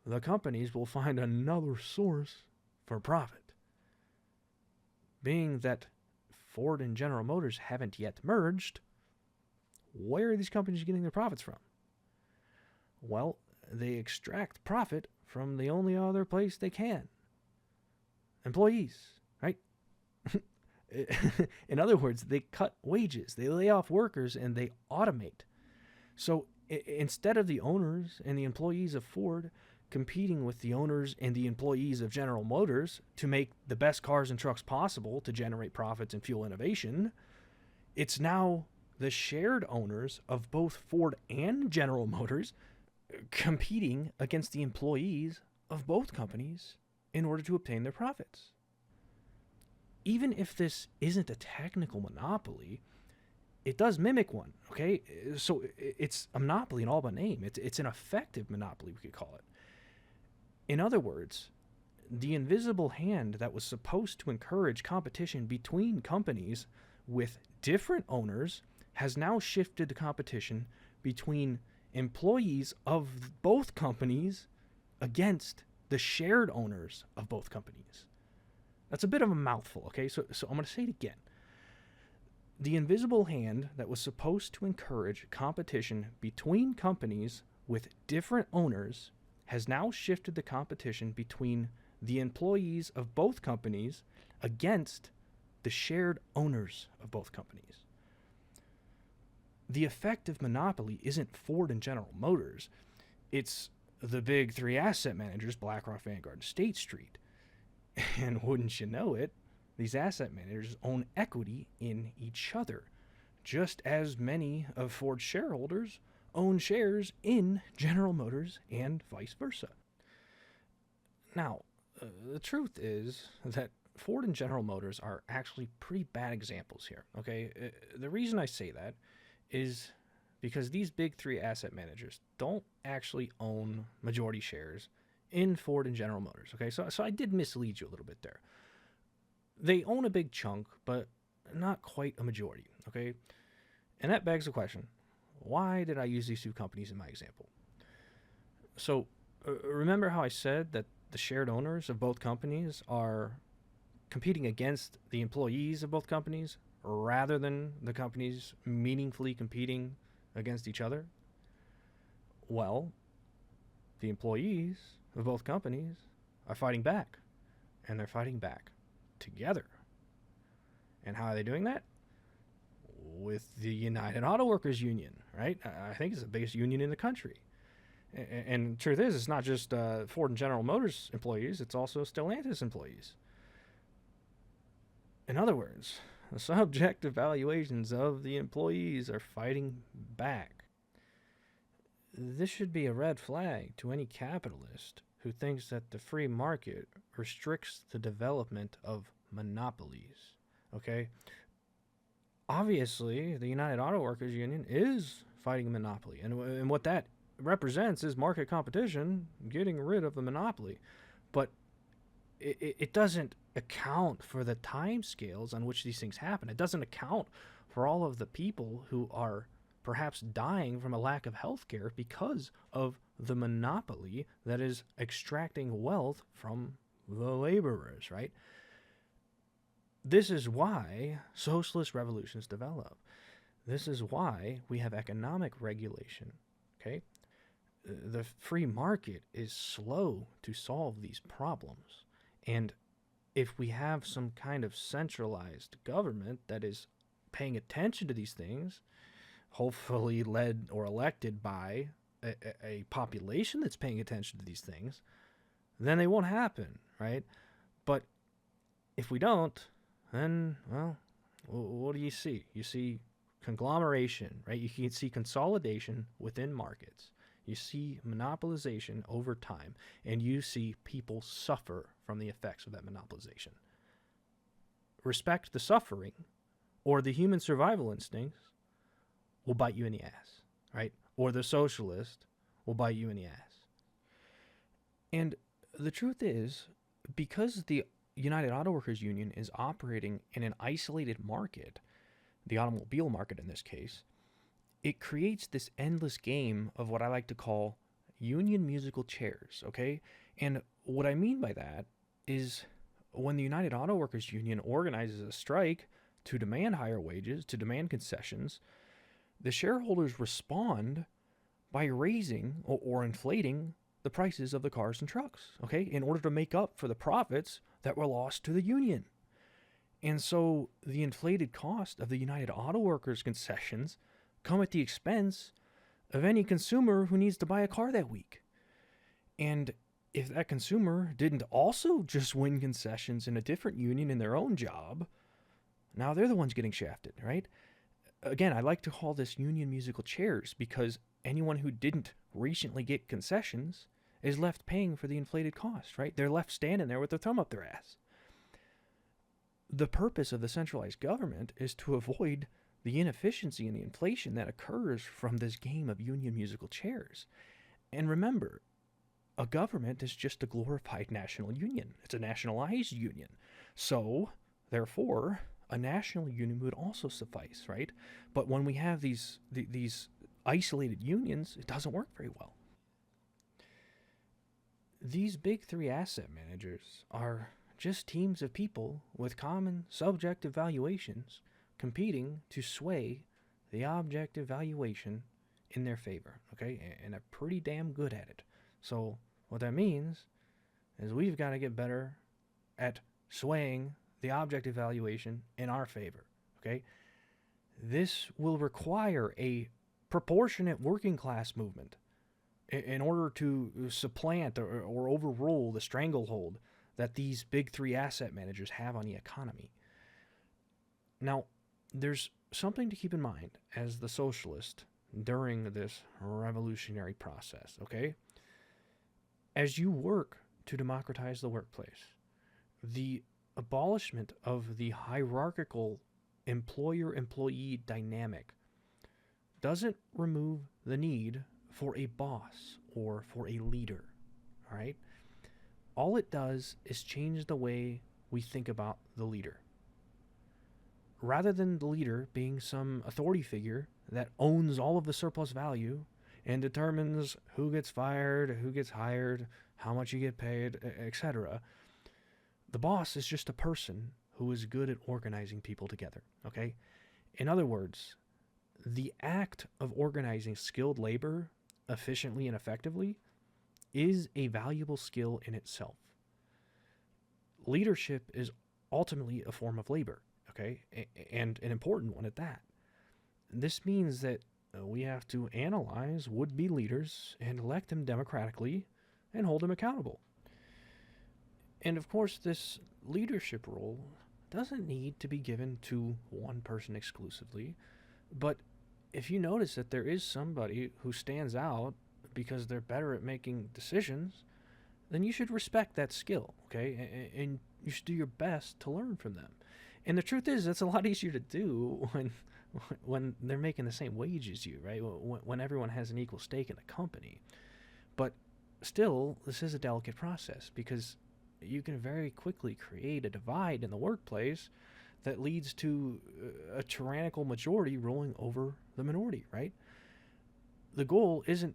the companies will find another source for profit. Being that Ford and General Motors haven't yet merged, where are these companies getting their profits from? Well, they extract profit from the only other place they can. Employees, right? In other words, they cut wages, they lay off workers, and they automate. So instead of the owners and the employees of Ford competing with the owners and the employees of General Motors to make the best cars and trucks possible to generate profits and fuel innovation, it's now the shared owners of both Ford and General Motors competing against the employees of both companies in order to obtain their profits. Even if this isn't a technical monopoly, it does mimic one, okay? So it's a monopoly in all but name. It's an effective monopoly, we could call it. In other words, the invisible hand that was supposed to encourage competition between companies with different owners has now shifted the competition between employees of both companies against the shared owners of both companies. That's a bit of a mouthful, okay? So I'm going to say it again. The invisible hand that was supposed to encourage competition between companies with different owners has now shifted the competition between the employees of both companies against the shared owners of both companies. The effective monopoly isn't Ford and General Motors. It's the big three asset managers, BlackRock, Vanguard, and State Street. And wouldn't you know it, these asset managers own equity in each other, just as many of Ford's shareholders own shares in General Motors and vice versa. Now, the truth is that Ford and General Motors are actually pretty bad examples here, okay? The reason I say that is because these big three asset managers don't actually own majority shares in Ford and General Motors, okay? So I did mislead you a little bit there. They own a big chunk, but not quite a majority, okay? And that begs the question, why did I use these two companies in my example? So remember how I said that the shared owners of both companies are competing against the employees of both companies rather than the companies meaningfully competing against each other? Well, the employees of both companies are fighting back, and they're fighting back together. And how are they doing that? With the United Auto Workers Union, right? I think it's the biggest union in the country. And the truth is, it's not just Ford and General Motors employees, it's also Stellantis employees. In other words, the subjective valuations of the employees are fighting back. This should be a red flag to any capitalist who thinks that the free market restricts the development of monopolies, okay? Obviously, the United Auto Workers Union is fighting a monopoly, and what that represents is market competition getting rid of the monopoly. But it doesn't account for the time scales on which these things happen. It doesn't account for all of the people who are perhaps dying from a lack of health care because of the monopoly that is extracting wealth from the laborers, right? This is why socialist revolutions develop. This is why we have economic regulation, okay? The free market is slow to solve these problems. And if we have some kind of centralized government that is paying attention to these things, hopefully led or elected by a population that's paying attention to these things, then they won't happen, right? But if we don't, then, well, what do you see? You see conglomeration, right? You can see consolidation within markets. You see monopolization over time, and you see people suffer from the effects of that monopolization. Respect the suffering, or the human survival instincts will bite you in the ass, right? Or the socialist will bite you in the ass. And the truth is, because the United Auto Workers Union is operating in an isolated market, the automobile market in this case, it creates this endless game of what I like to call union musical chairs, okay? And what I mean by that is when the United Auto Workers Union organizes a strike to demand higher wages, to demand concessions, the shareholders respond by raising or inflating the prices of the cars and trucks, okay, in order to make up for the profits that were lost to the union. And so the inflated cost of the United Auto Workers concessions come at the expense of any consumer who needs to buy a car that week. And if that consumer didn't also just win concessions in a different union in their own job, now they're the ones getting shafted, right? Again, I like to call this union musical chairs because anyone who didn't recently get concessions is left paying for the inflated cost, right? They're left standing there with their thumb up their ass. The purpose of the centralized government is to avoid the inefficiency and the inflation that occurs from this game of union musical chairs. And remember, a government is just a glorified national union. It's a nationalized union. So, therefore, a national union would also suffice, right? But when we have these isolated unions, it doesn't work very well. These big three asset managers are just teams of people with common subjective valuations competing to sway the objective valuation in their favor, okay? And are pretty damn good at it. So what that means is we've got to get better at swaying the objective valuation in our favor, okay? This will require a proportionate working class movement in order to supplant or overrule the stranglehold that these big three asset managers have on the economy. Now, there's something to keep in mind as the socialist during this revolutionary process, okay? As you work to democratize the workplace, the abolishment of the hierarchical employer-employee dynamic doesn't remove the need for a boss or for a leader, all right? All it does is change the way we think about the leader. Rather than the leader being some authority figure that owns all of the surplus value and determines who gets fired, who gets hired, how much you get paid, etc., the boss is just a person who is good at organizing people together, okay? In other words, the act of organizing skilled labor efficiently and effectively is a valuable skill in itself. Leadership is ultimately a form of labor, okay? And an important one at that. This means that we have to analyze would-be leaders and elect them democratically and hold them accountable. And of course, this leadership role doesn't need to be given to one person exclusively, but if you notice that there is somebody who stands out because they're better at making decisions, then you should respect that skill, okay? And you should do your best to learn from them. And the truth is, that's a lot easier to do when they're making the same wage as you, right? When everyone has an equal stake in the company. But still, this is a delicate process because you can very quickly create a divide in the workplace that leads to a tyrannical majority ruling over the minority, right? The goal isn't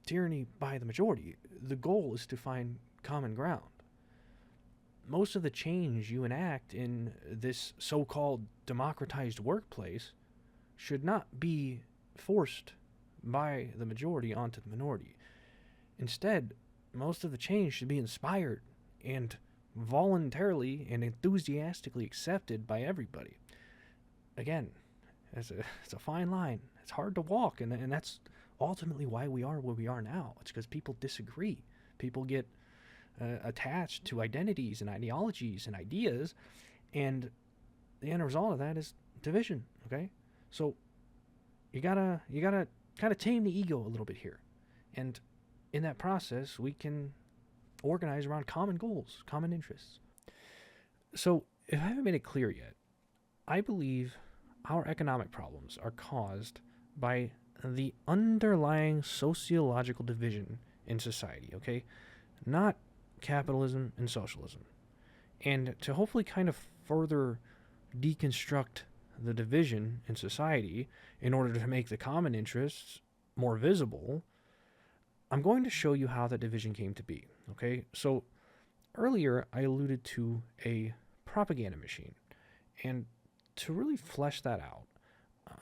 tyranny by the majority. The goal is to find common ground. Most of the change you enact in this so-called democratized workplace should not be forced by the majority onto the minority. Instead, most of the change should be inspired and voluntarily and enthusiastically accepted by everybody. Again, it's a fine line. It's hard to walk, and that's ultimately why we are where we are now. It's because people disagree. People get attached to identities and ideologies and ideas, and the end result of that is division, okay? So you gotta kind of tame the ego a little bit here. And in that process, we can organize around common goals, common interests. So, if I haven't made it clear yet, I believe our economic problems are caused by the underlying sociological division in society, okay? Not capitalism and socialism. And to hopefully kind of further deconstruct the division in society in order to make the common interests more visible, I'm going to show you how that division came to be, okay? So earlier I alluded to a propaganda machine, and to really flesh that out,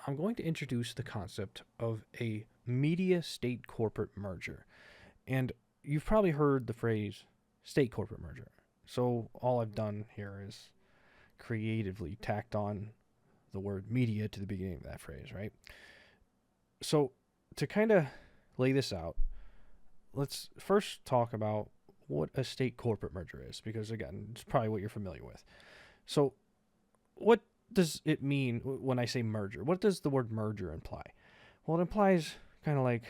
I'm going to introduce the concept of a media-state-corporate merger. And you've probably heard the phrase state-corporate merger. So all I've done here is creatively tacked on the word media to the beginning of that phrase, right? So to kind of lay this out, let's first talk about what a state-corporate merger is, because again, it's probably what you're familiar with. So what does it mean when I say merger? What does the word merger imply? Well, it implies kind of like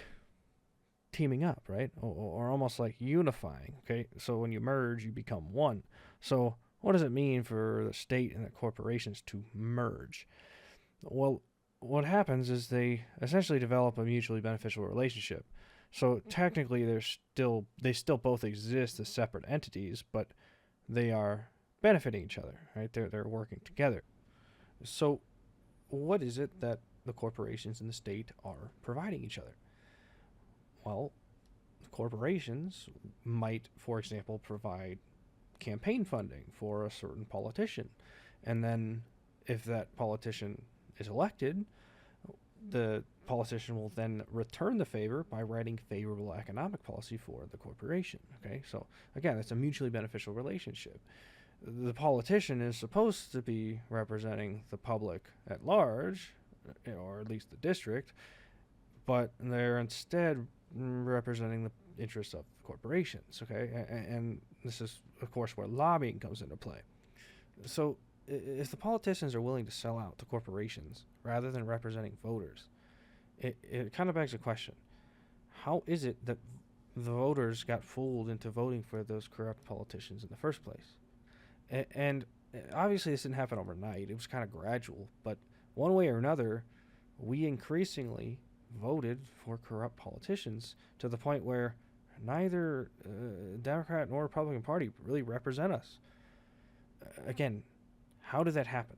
teaming up, right? Or almost like unifying, okay? So when you merge, you become one. So what does it mean for the state and the corporations to merge? Well, what happens is they essentially develop a mutually beneficial relationship. So technically, they still both exist as separate entities, but they are benefiting each other, right? They're working together. So what is it that the corporations and the state are providing each other? Well, the corporations might, for example, provide campaign funding for a certain politician. And then if that politician is elected, the politician will then return the favor by writing favorable economic policy for the corporation. Okay, so again, it's a mutually beneficial relationship. The politician is supposed to be representing the public at large, or at least the district, but they're instead representing the interests of corporations. Okay, and this is, of course, where lobbying comes into play. So if the politicians are willing to sell out to corporations rather than representing voters, it kind of begs the question: how is it that the voters got fooled into voting for those corrupt politicians in the first place? And obviously, this didn't happen overnight. It was kind of gradual, but one way or another, we increasingly voted for corrupt politicians to the point where neither Democrat nor Republican Party really represent us. Again, how did that happen?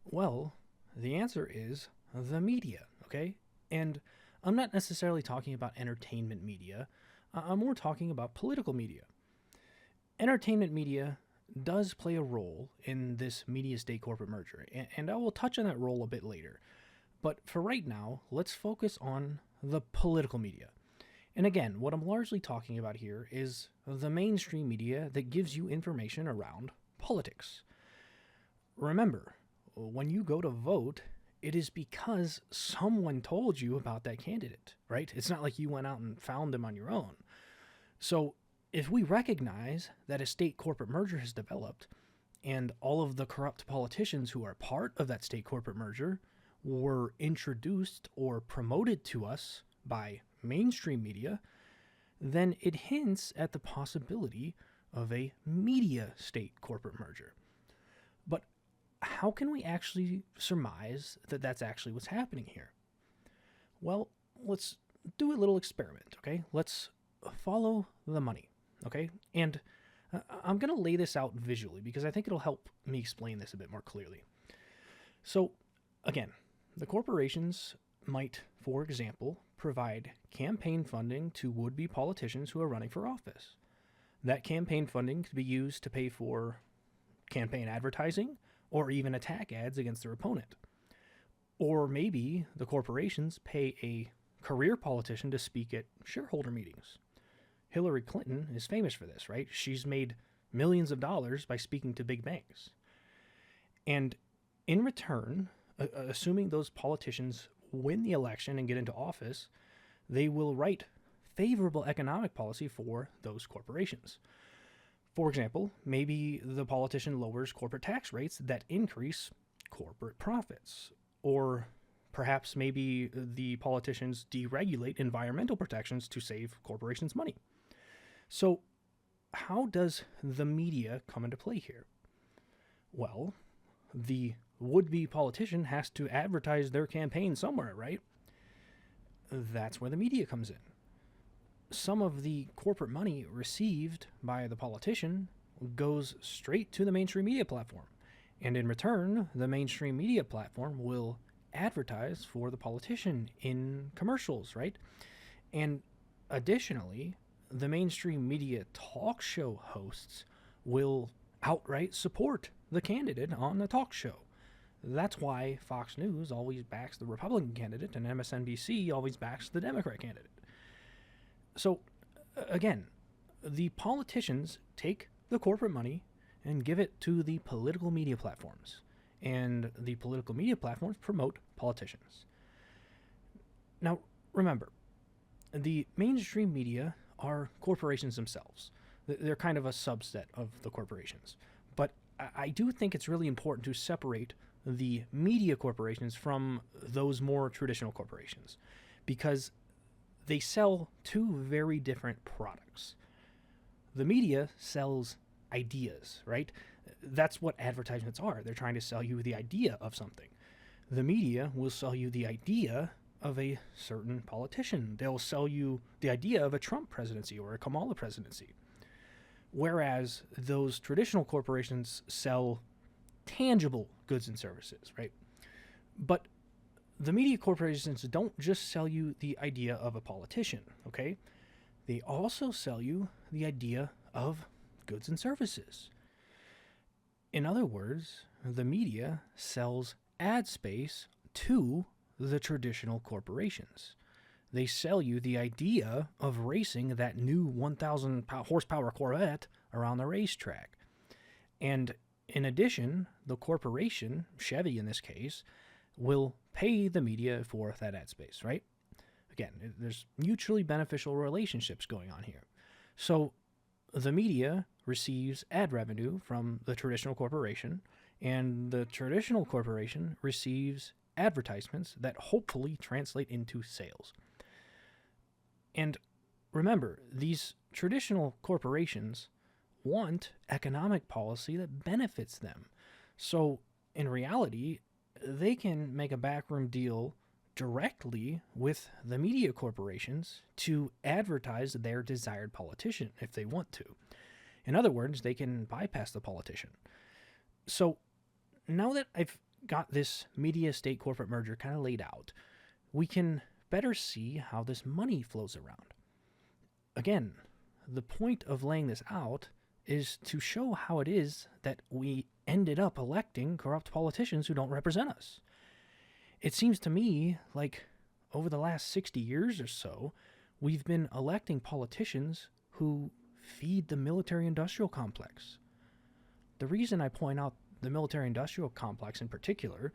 Well, the answer is the media, okay? And I'm not necessarily talking about entertainment media. I'm more talking about political media. Entertainment media does play a role in this media-state corporate merger, and I will touch on that role a bit later. But for right now, let's focus on the political media. And again, what I'm largely talking about here is the mainstream media that gives you information around politics. Remember, when you go to vote, it is because someone told you about that candidate, right? It's not like you went out and found them on your own. So if we recognize that a state corporate merger has developed and all of the corrupt politicians who are part of that state corporate merger were introduced or promoted to us by mainstream media, then it hints at the possibility of a media state corporate merger. But how can we actually surmise that that's actually what's happening here? Well, let's do a little experiment, okay? Let's follow the money, okay? And I'm going to lay this out visually because I think it'll help me explain this a bit more clearly. So, again, the corporations might, for example, provide campaign funding to would-be politicians who are running for office. That campaign funding could be used to pay for campaign advertising or even attack ads against their opponent. Or maybe the corporations pay a career politician to speak at shareholder meetings. Hillary Clinton is famous for this, right? She's made millions of dollars by speaking to big banks. And in return, assuming those politicians win the election and get into office, they will write favorable economic policy for those corporations. For example, maybe the politician lowers corporate tax rates that increase corporate profits. Or perhaps maybe the politicians deregulate environmental protections to save corporations money. So how does the media come into play here? Well, the would-be politician has to advertise their campaign somewhere, right? That's where the media comes in. Some of the corporate money received by the politician goes straight to the mainstream media platform. And in return, the mainstream media platform will advertise for the politician in commercials, right? And additionally, the mainstream media talk show hosts will outright support the candidate on the talk show. That's why Fox News always backs the Republican candidate and MSNBC always backs the Democrat candidate. So, again, the politicians take the corporate money and give it to the political media platforms. And the political media platforms promote politicians. Now, remember, the mainstream media are corporations themselves. They're kind of a subset of the corporations. But I do think it's really important to separate the media corporations from those more traditional corporations because they sell two very different products. The media sells ideas, right? That's what advertisements are. They're trying to sell you the idea of something. The media will sell you the idea of a certain politician. They'll sell you the idea of a Trump presidency or a Kamala presidency. Whereas those traditional corporations sell tangible goods and services, right? But the media corporations don't just sell you the idea of a politician, okay? They also sell you the idea of goods and services. In other words, the media sells ad space to the traditional corporations. They sell you the idea of racing that new 1,000 horsepower Corvette around the racetrack. And in addition, the corporation, Chevy in this case, will pay the media for that ad space, right? Again, there's mutually beneficial relationships going on here. So the media receives ad revenue from the traditional corporation, and the traditional corporation receives advertisements that hopefully translate into sales. And remember, these traditional corporations want economic policy that benefits them. So in reality, they can make a backroom deal directly with the media corporations to advertise their desired politician if they want to. In other words, they can bypass the politician. So now that I've got this media state corporate merger kind of laid out, we can better see how this money flows around. Again, the point of laying this out is to show how it is that we ended up electing corrupt politicians who don't represent us. It seems to me like over the last 60 years or so, we've been electing politicians who feed the military-industrial complex. The reason I point out the military-industrial complex in particular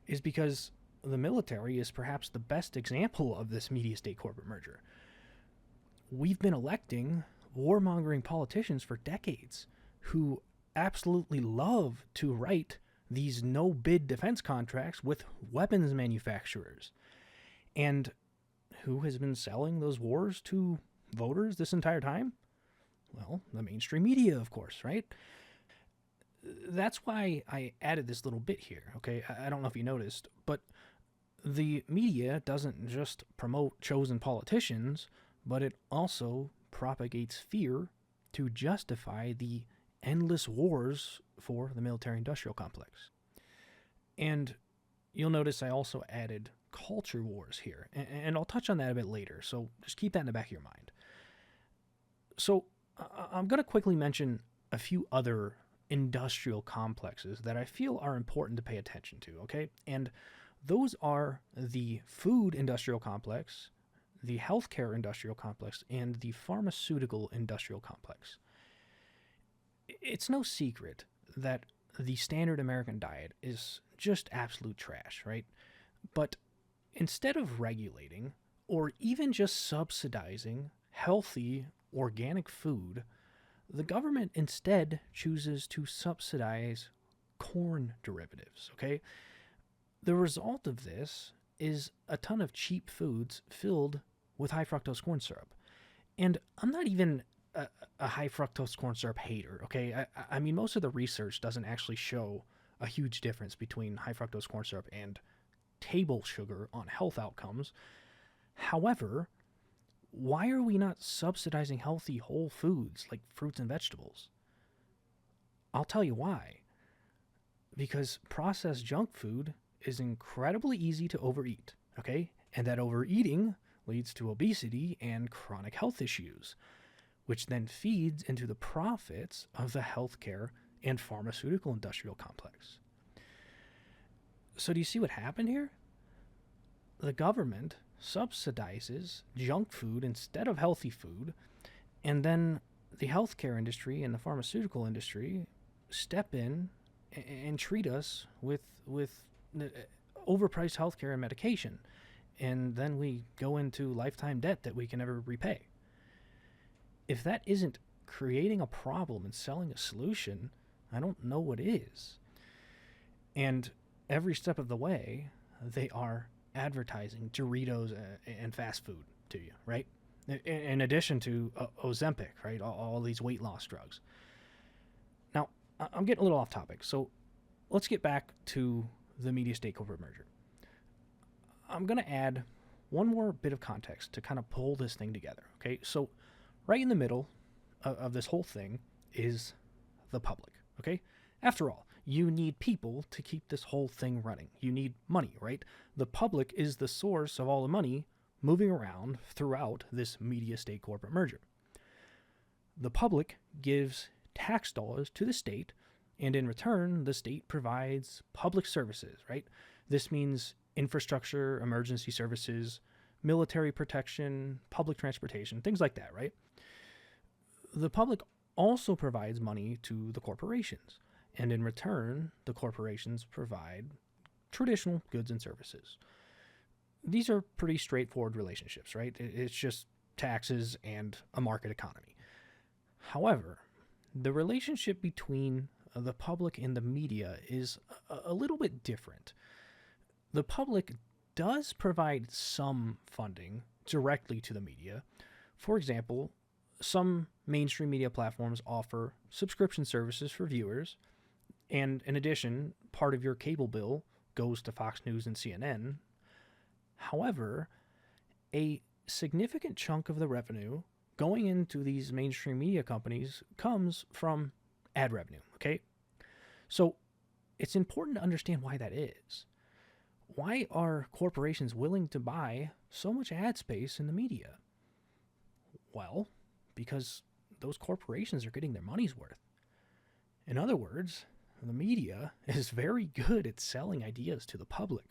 is because the military is perhaps the best example of this media-state corporate merger. We've been electing warmongering politicians for decades who absolutely love to write these no-bid defense contracts with weapons manufacturers. And who has been selling those wars to voters this entire time? Well, the mainstream media, of course, right? That's why I added this little bit here, okay? I don't know if you noticed, but the media doesn't just promote chosen politicians, but it also propagates fear to justify the endless wars for the military-industrial complex. And you'll notice I also added culture wars here, and I'll touch on that a bit later, so just keep that in the back of your mind. So I'm going to quickly mention a few other industrial complexes that I feel are important to pay attention to, okay? And those are the food industrial complex, the healthcare industrial complex, and the pharmaceutical industrial complex. It's no secret that the standard American diet is just absolute trash, right? But instead of regulating or even just subsidizing healthy organic food, the government instead chooses to subsidize corn derivatives, okay? The result of this is a ton of cheap foods filled with high fructose corn syrup. And I'm not even a high fructose corn syrup hater, okay? I mean, most of the research doesn't actually show a huge difference between high fructose corn syrup and table sugar on health outcomes. However, why are we not subsidizing healthy whole foods like fruits and vegetables? I'll tell you why. Because processed junk food is incredibly easy to overeat, okay? And that overeating leads to obesity and chronic health issues, which then feeds into the profits of the healthcare and pharmaceutical industrial complex. So do you see what happened here? The government subsidizes junk food instead of healthy food, and then the healthcare industry and the pharmaceutical industry step in and treat us with overpriced healthcare and medication, and then we go into lifetime debt that we can never repay. If that isn't creating a problem and selling a solution, I don't know what is. And every step of the way, they are advertising Doritos and fast food to you, right? In addition to Ozempic, right? All these weight loss drugs. Now, I'm getting a little off topic, so let's get back to the media state corporate merger. I'm going to add one more bit of context to kind of pull this thing together, okay? So right in the middle of this whole thing is the public, okay? After all, you need people to keep this whole thing running. You need money, right? The public is the source of all the money moving around throughout this media state corporate merger. The public gives tax dollars to the state, and in return, the state provides public services, right? This means infrastructure, emergency services, military protection, public transportation, things like that, right? The public also provides money to the corporations, and in return, the corporations provide traditional goods and services. These are pretty straightforward relationships, right? It's just taxes and a market economy. However, the relationship between the public and the media is a little bit different. The public does provide some funding directly to the media. For example, some mainstream media platforms offer subscription services for viewers, and in addition, part of your cable bill goes to Fox News and CNN. However, a significant chunk of the revenue going into these mainstream media companies comes from ad revenue, okay? So it's important to understand why that is. Why are corporations willing to buy so much ad space in the media? Well, because those corporations are getting their money's worth. In other words, the media is very good at selling ideas to the public.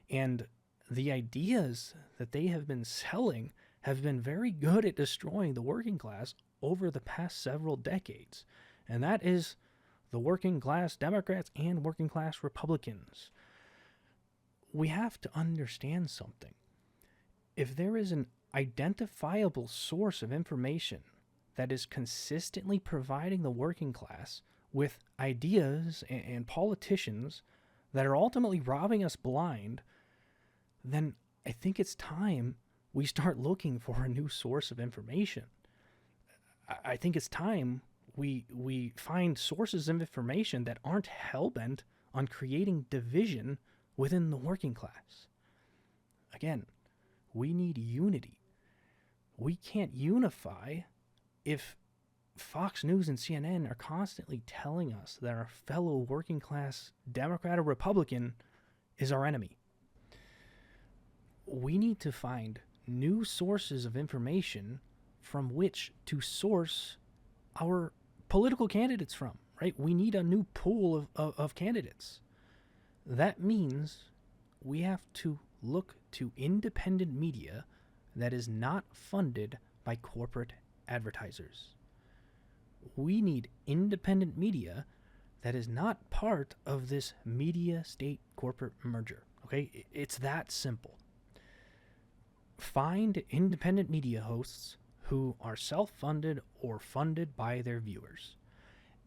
And the ideas that they have been selling have been very good at destroying the working class over the past several decades. And that is the working class Democrats and working class Republicans. We have to understand something. If there is an identifiable source of information that is consistently providing the working class with ideas and politicians that are ultimately robbing us blind, then I think it's time we start looking for a new source of information. I think it's time we find sources of information that aren't hell-bent on creating division within the working class. Again, we need unity. We can't unify if Fox News and CNN are constantly telling us that our fellow working class Democrat or Republican is our enemy. We need to find new sources of information from which to source our political candidates from, right? We need a new pool of candidates. That means we have to look to independent media that is not funded by corporate advertisers. We need independent media that is not part of this media state corporate merger, okay? It's that simple. Find independent media hosts who are self-funded or funded by their viewers.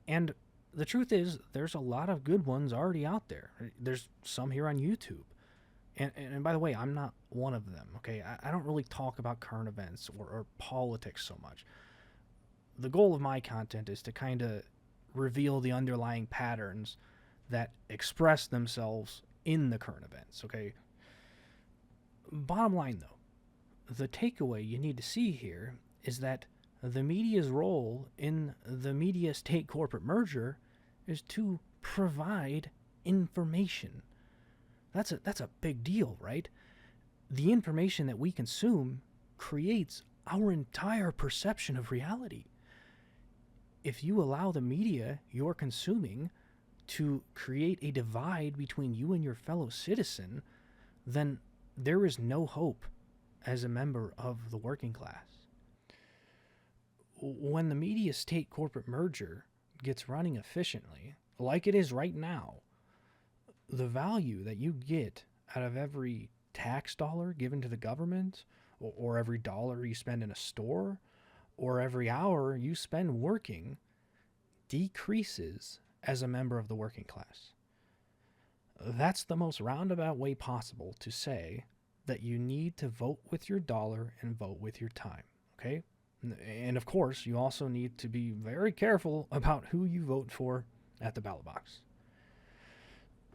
And the truth is, there's a lot of good ones already out there. There's some here on YouTube. And by the way, I'm not one of them, okay? I don't really talk about current events or politics so much. The goal of my content is to kind of reveal the underlying patterns that express themselves in the current events, okay? Bottom line, though, the takeaway you need to see here is that the media's role in the media state corporate merger is to provide information. That's a big deal, right? The information that we consume creates our entire perception of reality. If you allow the media you're consuming to create a divide between you and your fellow citizen, then there is no hope as a member of the working class. When the media state corporate merger gets running efficiently, like it is right now, the value that you get out of every tax dollar given to the government, or every dollar you spend in a store, or every hour you spend working, decreases as a member of the working class. That's the most roundabout way possible to say that you need to vote with your dollar and vote with your time, okay? And of course, you also need to be very careful about who you vote for at the ballot box.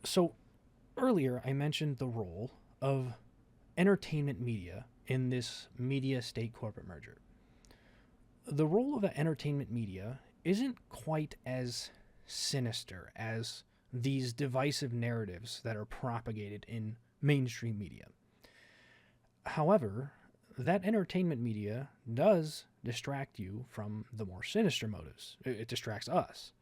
So earlier I mentioned the role of entertainment media in this media state corporate merger. The role of entertainment media isn't quite as sinister as these divisive narratives that are propagated in mainstream media. However, that entertainment media does distract you from the more sinister motives. It distracts us.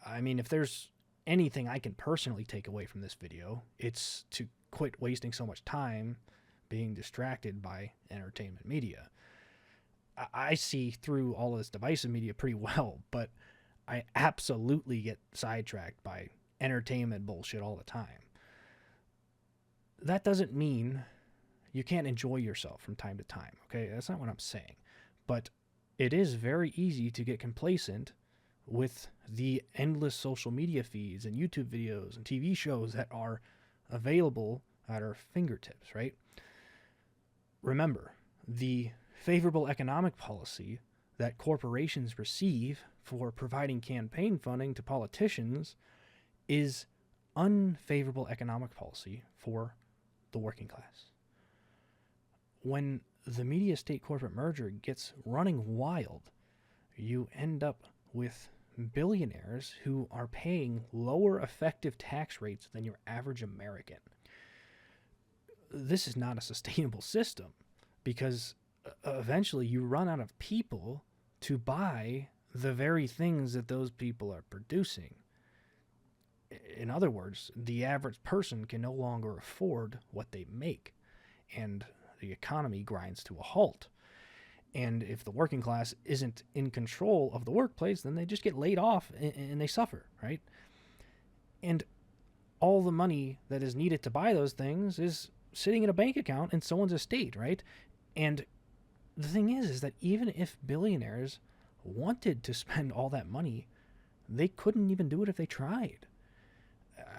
I mean, if there's anything I can personally take away from this video, it's to quit wasting so much time being distracted by entertainment media. I see through all of this divisive media pretty well, but I absolutely get sidetracked by entertainment bullshit all the time. That doesn't mean you can't enjoy yourself from time to time, okay? That's not what I'm saying. But it is very easy to get complacent with the endless social media feeds and YouTube videos and TV shows that are available at our fingertips, right? Remember, the favorable economic policy that corporations receive for providing campaign funding to politicians is unfavorable economic policy for the working class. When the media state corporate merger gets running wild, you end up with billionaires who are paying lower effective tax rates than your average American. This is not a sustainable system because eventually you run out of people to buy the very things that those people are producing. In other words, the average person can no longer afford what they make, and the economy grinds to a halt. And if the working class isn't in control of the workplace, then they just get laid off and they suffer, right? And all the money that is needed to buy those things is sitting in a bank account in someone's estate, right? And the thing is that even if billionaires wanted to spend all that money, they couldn't even do it if they tried.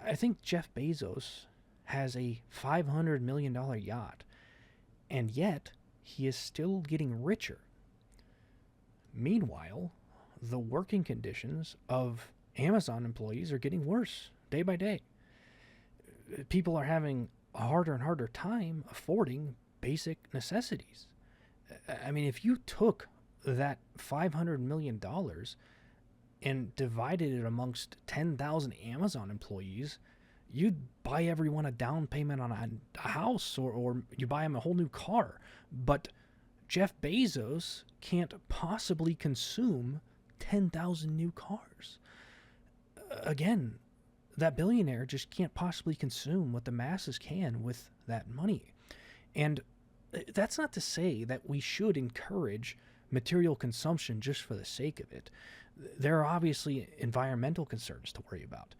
I think Jeff Bezos has a $500 million yacht, and yet he is still getting richer. Meanwhile, the working conditions of Amazon employees are getting worse day by day. People are having a harder and harder time affording basic necessities. I mean, if you took that $500 million and divided it amongst 10,000 Amazon employees, you'd buy everyone a down payment on a house, or you buy them a whole new car. But Jeff Bezos can't possibly consume 10,000 new cars. Again, that billionaire just can't possibly consume what the masses can with that money. And that's not to say that we should encourage material consumption just for the sake of it. There are obviously environmental concerns to worry about.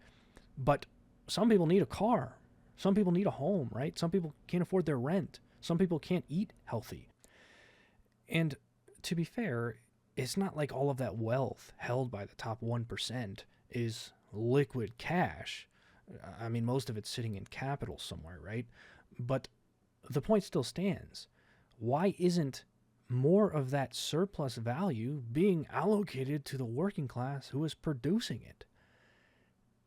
But some people need a car. Some people need a home, right? Some people can't afford their rent. Some people can't eat healthy. And to be fair, it's not like all of that wealth held by the top 1% is liquid cash. I mean, most of it's sitting in capital somewhere, right? But the point still stands. Why isn't more of that surplus value being allocated to the working class who is producing it?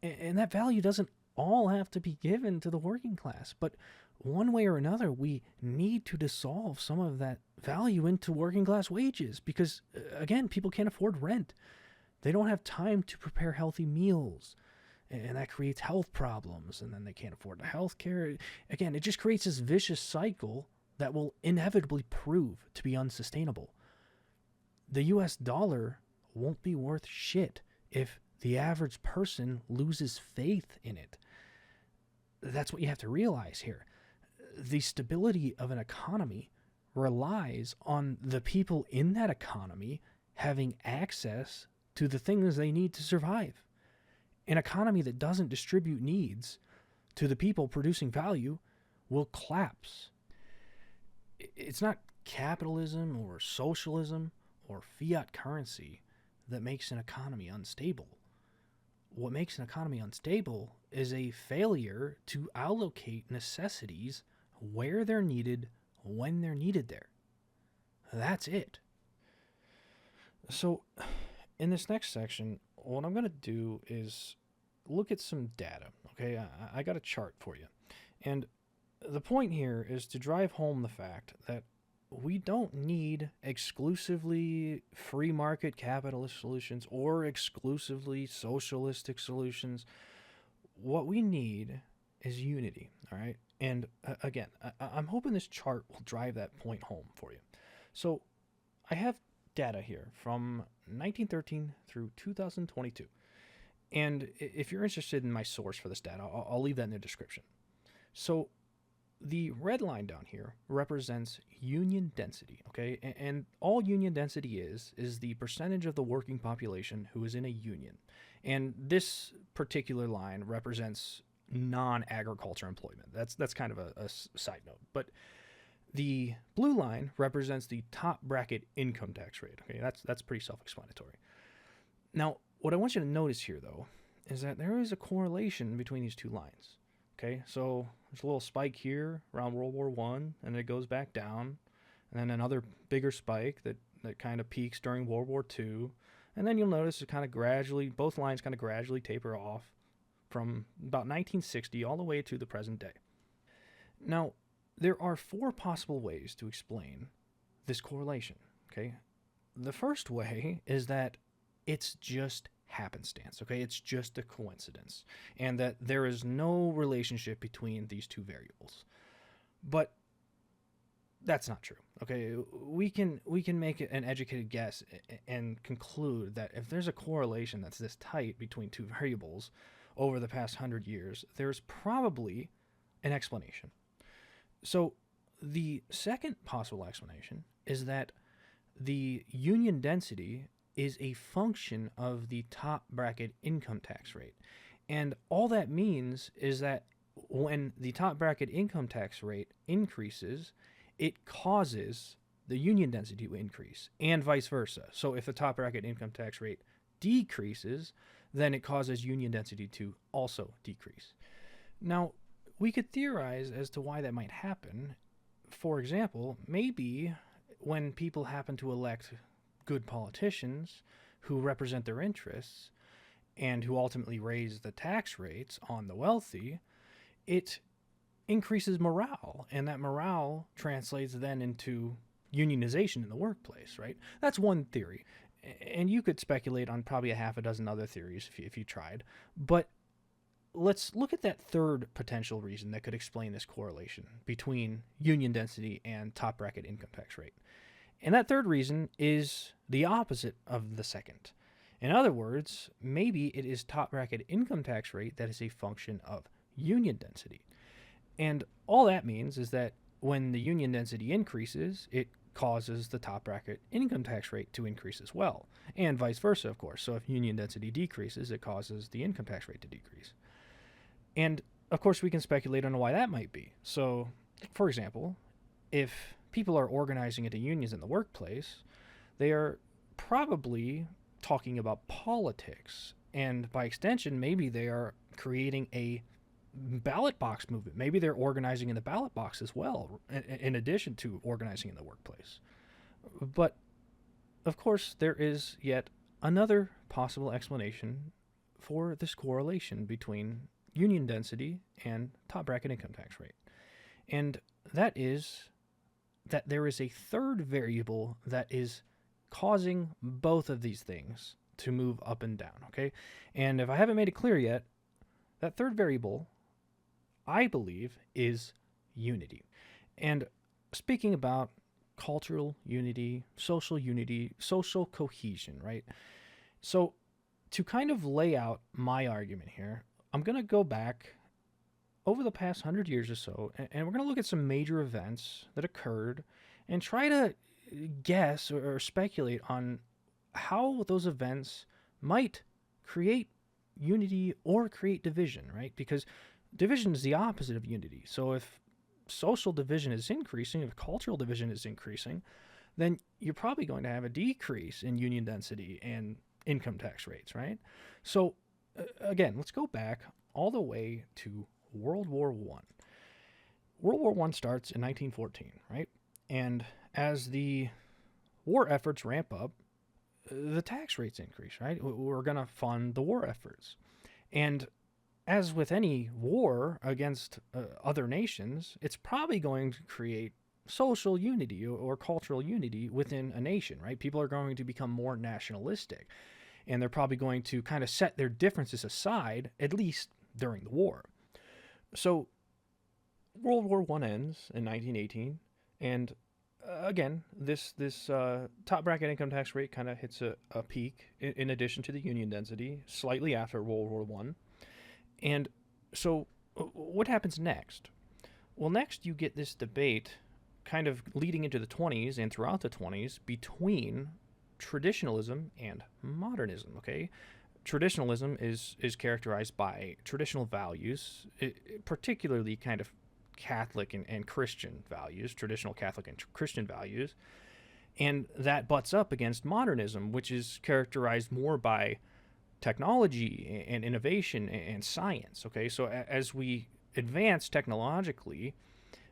And that value doesn't all have to be given to the working class, but one way or another, we need to dissolve some of that value into working class wages because, again, people can't afford rent. They don't have time to prepare healthy meals, and that creates health problems, and then they can't afford the health care. Again, it just creates this vicious cycle that will inevitably prove to be unsustainable. The US dollar won't be worth shit if the average person loses faith in it. That's what you have to realize here. The stability of an economy relies on the people in that economy having access to the things they need to survive. An economy that doesn't distribute needs to the people producing value will collapse. It's not capitalism or socialism or fiat currency that makes an economy unstable. What makes an economy unstable is a failure to allocate necessities where they're needed, when they're needed there. That's it. So, in this next section, what I'm going to do is look at some data, okay? I got a chart for you. And the point here is to drive home the fact that we don't need exclusively free market capitalist solutions or exclusively socialistic solutions. What we need is unity, all right? And again, I'm hoping this chart will drive that point home for you. So I have data here from 1913 through 2022. And if you're interested in my source for this data, I'll leave that in the description. So the red line down here represents union density, okay? And all union density is the percentage of the working population who is in a union. And this particular line represents non-agriculture employment. That's kind of a side note. But the blue line represents the top bracket income tax rate, okay? That's pretty self-explanatory. Now, what I want you to notice here, though, is that there is a correlation between these two lines. Okay, so there's a little spike here around World War One, and then it goes back down, and then another bigger spike that kind of peaks during World War Two, and then you'll notice it kind of gradually, both lines kind of gradually taper off from about 1960 all the way to the present day. Now, there are four possible ways to explain this correlation. Okay, the first way is that it's just happenstance. Okay, it's just a coincidence, and that there is no relationship between these two variables. But that's not true. Okay, we can make an educated guess and conclude that if there's a correlation that's this tight between two variables over the past 100 years, there's probably an explanation. So the second possible explanation is that the union density is a function of the top bracket income tax rate. And all that means is that when the top bracket income tax rate increases, it causes the union density to increase, and vice versa. So if the top bracket income tax rate decreases, then it causes union density to also decrease. Now, we could theorize as to why that might happen. For example, maybe when people happen to elect good politicians who represent their interests and who ultimately raise the tax rates on the wealthy, it increases morale, and that morale translates then into unionization in the workplace, right? That's one theory. And you could speculate on probably a half a dozen other theories if you tried. But let's look at that third potential reason that could explain this correlation between union density and top bracket income tax rate. And that third reason is the opposite of the second. In other words, maybe it is top bracket income tax rate that is a function of union density. And all that means is that when the union density increases, it causes the top bracket income tax rate to increase as well, and vice versa, of course. So if union density decreases, it causes the income tax rate to decrease. And of course, we can speculate on why that might be. So, for example, if people are organizing into unions in the workplace, they are probably talking about politics, and by extension, maybe they are creating a ballot box movement. Maybe they're organizing in the ballot box as well, in addition to organizing in the workplace. But, of course, there is yet another possible explanation for this correlation between union density and top bracket income tax rate. And that is that there is a third variable that is causing both of these things to move up and down, okay? And if I haven't made it clear yet, that third variable, I believe, is unity. And speaking about cultural unity, social cohesion, right? So to kind of lay out my argument here, I'm going to go back over the past 100 years or so, and we're going to look at some major events that occurred and try to guess or speculate on how those events might create unity or create division, right? Because division is the opposite of unity. So if social division is increasing, if cultural division is increasing, then you're probably going to have a decrease in union density and income tax rates, right? So again, let's go back all the way to World War I. World War I starts in 1914, right? And as the war efforts ramp up, the tax rates increase, right? We're going to fund the war efforts. And as with any war against other nations, it's probably going to create social unity or cultural unity within a nation, right? People are going to become more nationalistic, and they're probably going to kind of set their differences aside, at least during the war. So World War I ends in 1918, and again, this top bracket income tax rate kind of hits a peak in addition to the union density slightly after World War I. And so what happens next? Well, next you get this debate kind of leading into the 20s and throughout the 20s between traditionalism and modernism, okay? Traditionalism is characterized by traditional values, particularly kind of Catholic and Christian values, traditional Catholic and Christian values, and that butts up against modernism, which is characterized more by technology and innovation and science, okay? So as we advance technologically,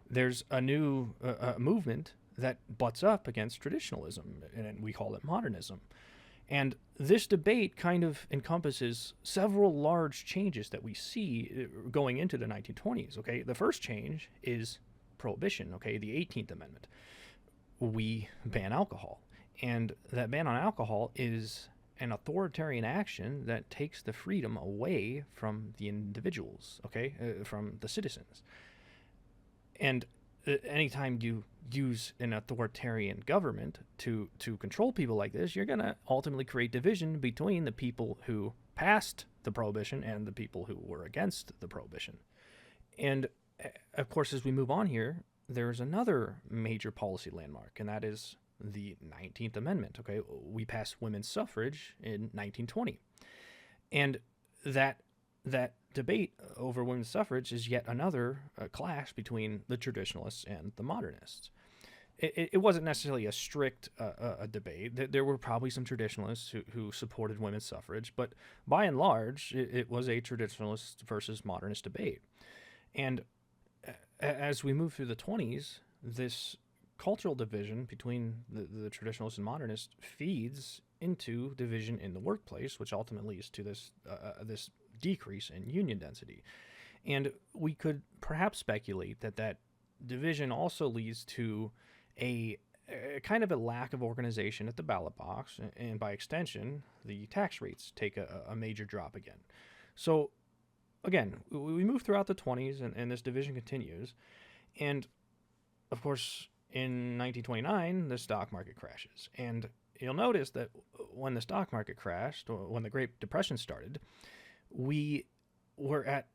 there's a new movement that butts up against traditionalism, and we call it modernism. And this debate kind of encompasses several large changes that we see going into the 1920s. Okay, the first change is prohibition. Okay, the 18th Amendment. We ban alcohol, and that ban on alcohol is an authoritarian action that takes the freedom away from the individuals. Okay, from the citizens. And anytime you use an authoritarian government to control people like this, you're going to ultimately create division between the people who passed the prohibition and the people who were against the prohibition. And of course, as we move on here, there's another major policy landmark, and that is the 19th Amendment. Okay, we passed women's suffrage in 1920. And that debate over women's suffrage is yet another clash between the traditionalists and the modernists. It wasn't necessarily a strict debate. There were probably some traditionalists who supported women's suffrage, but by and large, it was a traditionalist versus modernist debate. And as we move through the 20s, this cultural division between the traditionalists and modernists feeds into division in the workplace, which ultimately leads to this decrease in union density. And we could perhaps speculate that division also leads to a kind of a lack of organization at the ballot box, and by extension, the tax rates take a major drop again. So again, we move throughout the 20s, and this division continues. And of course, in 1929, the stock market crashes. And you'll notice that when the stock market crashed, or when the Great Depression started, we were at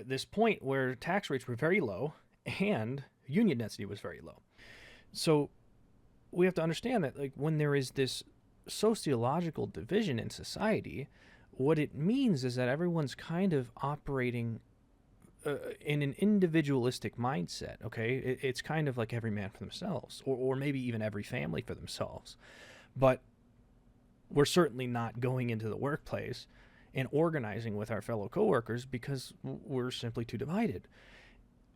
this point where tax rates were very low and union density was very low. So we have to understand that, like, when there is this sociological division in society, what it means is that everyone's kind of operating in an individualistic mindset. Okay, it's kind of like every man for themselves, or maybe even every family for themselves. But we're certainly not going into the workplace and organizing with our fellow coworkers because we're simply too divided.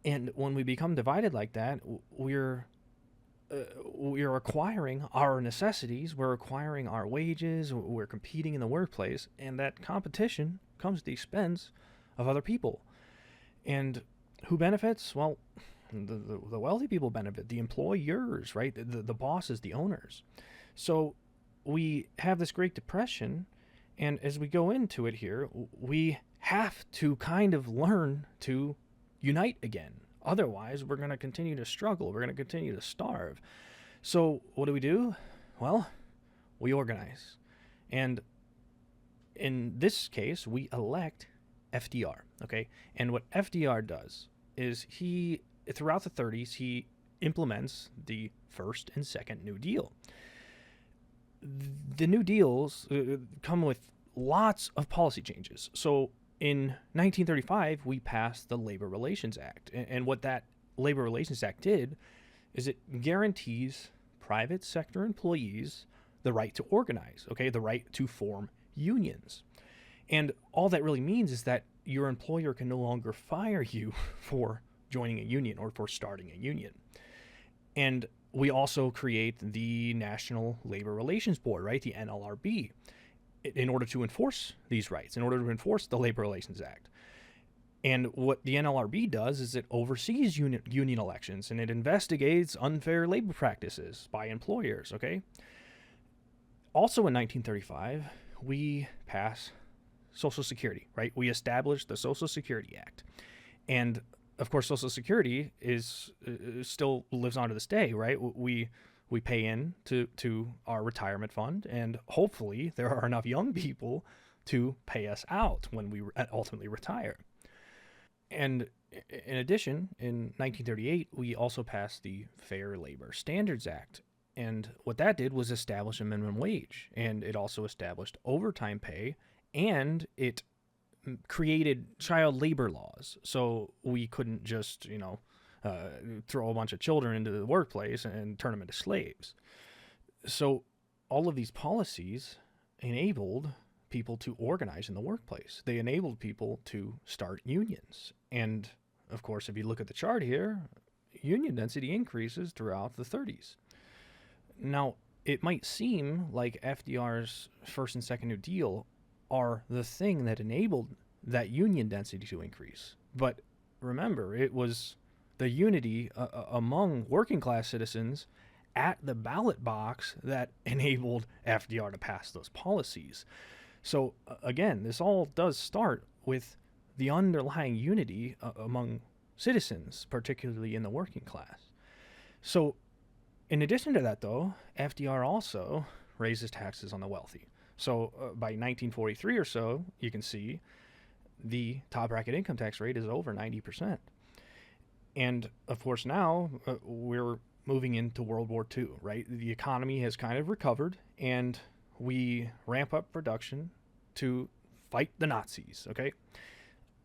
And when we become divided like that, we're acquiring our necessities, we're acquiring our wages, we're competing in the workplace, and that competition comes at the expense of other people. And who benefits? Well, the wealthy people benefit, the employers, right? The bosses, the owners. So we have this Great Depression, and as we go into it here, we have to kind of learn to unite again. Otherwise, we're going to continue to struggle. We're going to continue to starve. So what do? Well, we organize. And in this case, we elect FDR, okay? And what FDR does is throughout the 30s, he implements the first and second New Deal. The New Deals come with lots of policy changes. So in 1935, we passed the Labor Relations Act. And what that Labor Relations Act did is it guarantees private sector employees the right to organize, okay, the right to form unions. And all that really means is that your employer can no longer fire you for joining a union or for starting a union. And we also create the National Labor Relations Board, right, the NLRB, in order to enforce these rights, in order to enforce the Labor Relations Act. And what the NLRB does is it oversees union elections, and it investigates unfair labor practices by employers, okay? Also in 1935, we pass Social Security, right? We established the Social Security Act. And of course, Social Security still lives on to this day, right? We pay in to our retirement fund, and hopefully there are enough young people to pay us out when we ultimately retire. And in addition, in 1938, we also passed the Fair Labor Standards Act. And what that did was establish a minimum wage, and it also established overtime pay, and it created child labor laws. So we couldn't just, throw a bunch of children into the workplace and turn them into slaves. So all of these policies enabled people to organize in the workplace. They enabled people to start unions. And of course, if you look at the chart here, union density increases throughout the 30s. Now, it might seem like FDR's first and second New Deal are the thing that enabled that union density to increase. But remember, it was the unity among working class citizens at the ballot box that enabled FDR to pass those policies. So again, this all does start with the underlying unity among citizens, particularly in the working class. So in addition to that, though, FDR also raises taxes on the wealthy. So by 1943 or so, you can see the top bracket income tax rate is over 90%. And of course now we're moving into World War II, right? The economy has kind of recovered, and we ramp up production to fight the Nazis, okay?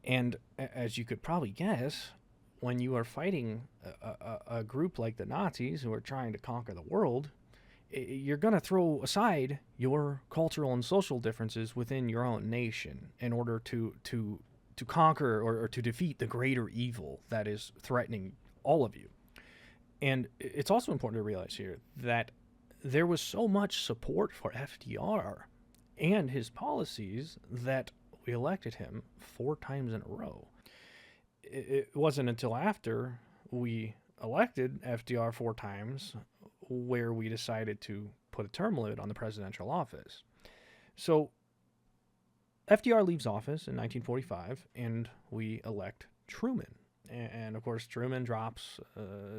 And as you could probably guess, when you are fighting a group like the Nazis who are trying to conquer the world, you're going to throw aside your cultural and social differences within your own nation in order to conquer or to defeat the greater evil that is threatening all of you. And it's also important to realize here that there was so much support for FDR and his policies that we elected him 4 times in a row. It wasn't until after we elected FDR 4 times where we decided to put a term limit on the presidential office. So FDR leaves office in 1945, and we elect Truman. And of course, Truman drops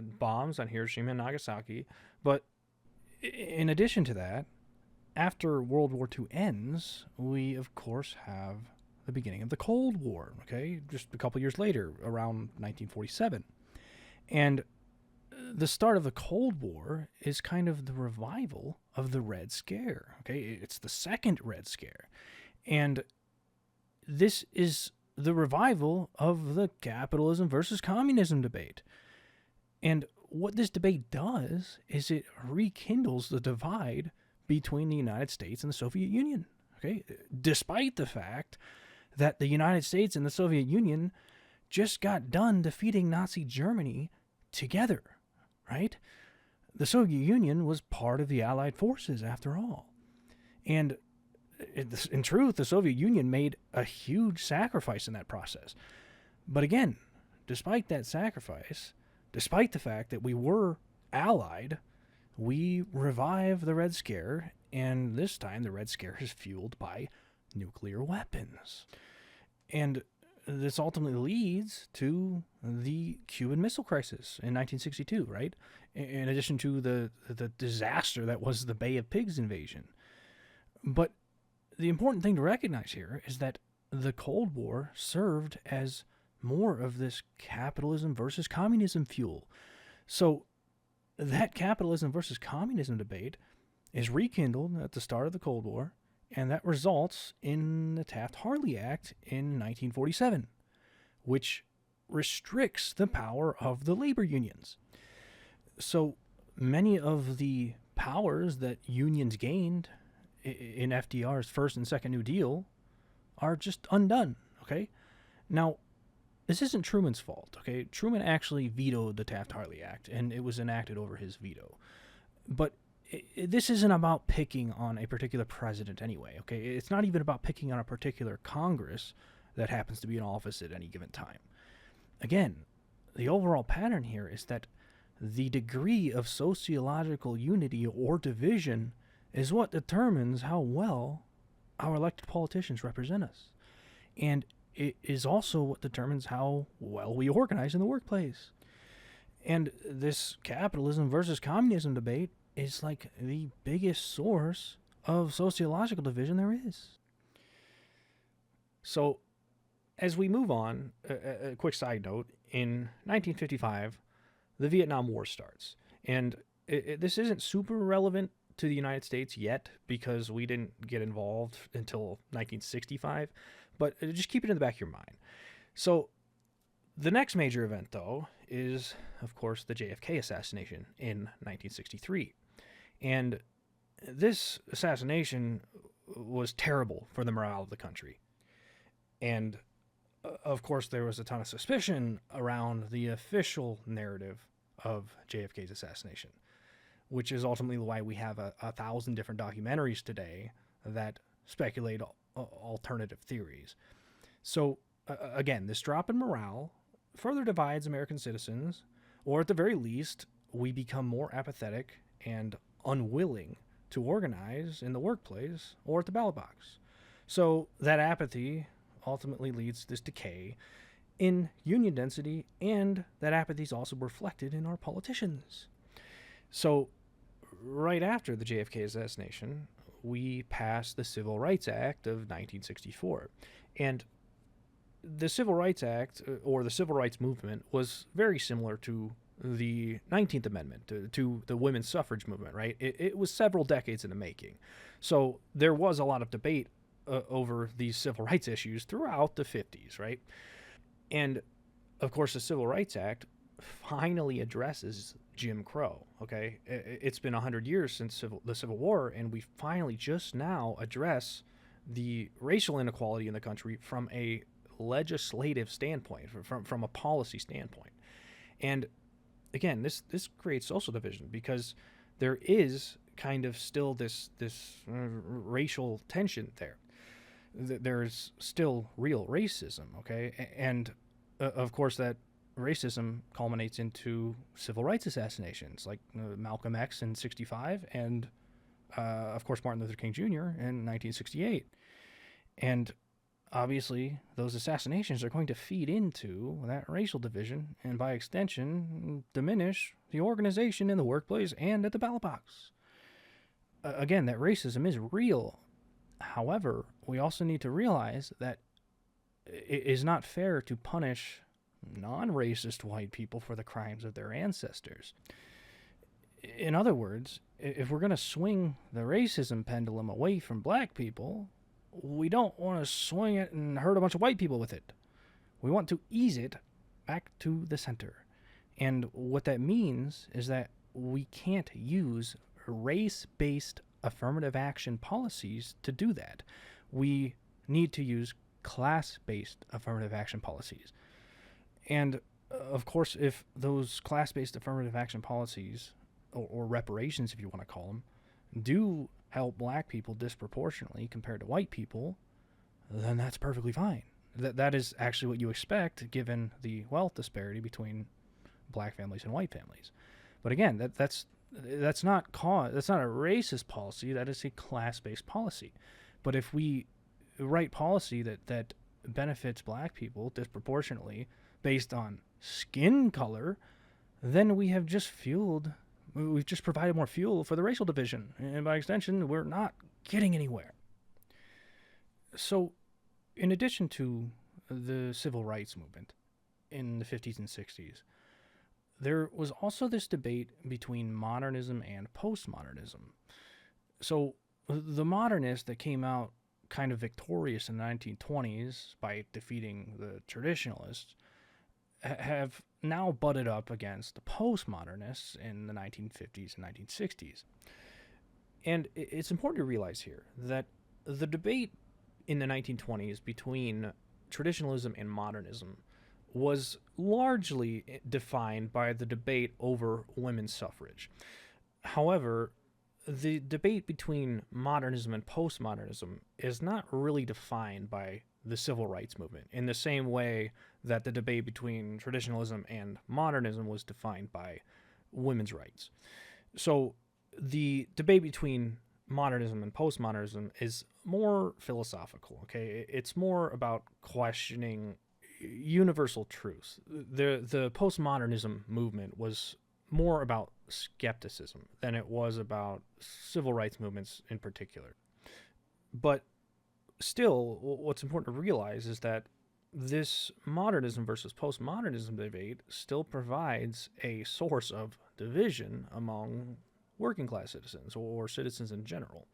bombs on Hiroshima and Nagasaki. But in addition to that, after World War II ends, we of course have the beginning of the Cold War, okay? Just a couple years later, around 1947. And the start of the Cold War is kind of the revival of the Red Scare, okay? It's the second Red Scare. And this is the revival of the capitalism versus communism debate. And what this debate does is it rekindles the divide between the United States and the Soviet Union, okay? Despite the fact that the United States and the Soviet Union just got done defeating Nazi Germany together, right? The Soviet Union was part of the Allied forces after all. And in truth, the Soviet Union made a huge sacrifice in that process. But again, despite that sacrifice, despite the fact that we were allied, we revived the Red Scare, and this time the Red Scare is fueled by nuclear weapons. And this ultimately leads to the Cuban Missile Crisis in 1962, right? In addition to the disaster that was the Bay of Pigs invasion. But the important thing to recognize here is that the Cold War served as more of this capitalism versus communism fuel. So that capitalism versus communism debate is rekindled at the start of the Cold War, and that results in the Taft-Hartley Act in 1947, which restricts the power of the labor unions. So many of the powers that unions gained in FDR's first and second New Deal are just undone, okay? Now, this isn't Truman's fault, okay? Truman actually vetoed the Taft-Hartley Act, and it was enacted over his veto. But this isn't about picking on a particular president anyway, okay? It's not even about picking on a particular Congress that happens to be in office at any given time. Again, the overall pattern here is that the degree of sociological unity or division is what determines how well our elected politicians represent us. And it is also what determines how well we organize in the workplace. And this capitalism versus communism debate is like the biggest source of sociological division there is. So, as we move on, a quick side note, in 1955, the Vietnam War starts. And this isn't super relevant to the United States yet because we didn't get involved until 1965, but just keep it in the back of your mind. So the next major event, though, is, of course, the JFK assassination in 1963. And this assassination was terrible for the morale of the country. And Of course, there was a ton of suspicion around the official narrative of JFK's assassination, which is ultimately why we have a thousand different documentaries today that speculate alternative theories. So, again, this drop in morale further divides American citizens, or at the very least, we become more apathetic and unwilling to organize in the workplace or at the ballot box. So, that apathy ultimately leads to this decay in union density, and that apathy is also reflected in our politicians. So, right after the JFK assassination, we passed the Civil Rights Act of 1964. And the Civil Rights Act, or the Civil Rights Movement, was very similar to the 19th Amendment, to the women's suffrage movement, right? It was several decades in the making. So there was a lot of debate over these civil rights issues throughout the 50s, right? And, of course, the Civil Rights Act finally addresses Jim Crow, okay? It's been 100 years since the Civil War, and we finally just now address the racial inequality in the country from a legislative standpoint, from a policy standpoint. And, again, this creates social division because there is kind of still this racial tension there. There's still real racism, okay? And, of course, that racism culminates into civil rights assassinations, like Malcolm X in 1965 and, of course, Martin Luther King Jr. in 1968. And, obviously, those assassinations are going to feed into that racial division and, by extension, diminish the organization in the workplace and at the ballot box. Again, that racism is real. However, we also need to realize that it is not fair to punish non-racist white people for the crimes of their ancestors. In other words, if we're going to swing the racism pendulum away from black people, we don't want to swing it and hurt a bunch of white people with it. We want to ease it back to the center. And what that means is that we can't use race-based affirmative action policies to do that. We need to use class-based affirmative action policies. And, of course, if those class-based affirmative action policies, or reparations if you want to call them, do help black people disproportionately compared to white people, then that's perfectly fine. That is actually what you expect given the wealth disparity between black families and white families. But again, that's not a racist policy. That is a class-based policy. But if we write policy that benefits black people disproportionately based on skin color, then we've just provided more fuel for the racial division, and by extension, we're not getting anywhere. So, in addition to the civil rights movement in the 50s and 60s, there was also this debate between modernism and postmodernism. So, the modernists that came out kind of victorious in the 1920s by defeating the traditionalists have now butted up against the postmodernists in the 1950s and 1960s. And it's important to realize here that the debate in the 1920s between traditionalism and modernism was largely defined by the debate over women's suffrage. However, the debate between modernism and postmodernism is not really defined by the civil rights movement in the same way that the debate between traditionalism and modernism was defined by women's rights. So the debate between modernism and postmodernism is more philosophical, okay? It's more about questioning universal truths. The postmodernism movement was more about skepticism than it was about civil rights movements in particular. But still, what's important to realize is that this modernism versus postmodernism debate still provides a source of division among working class citizens or citizens in general.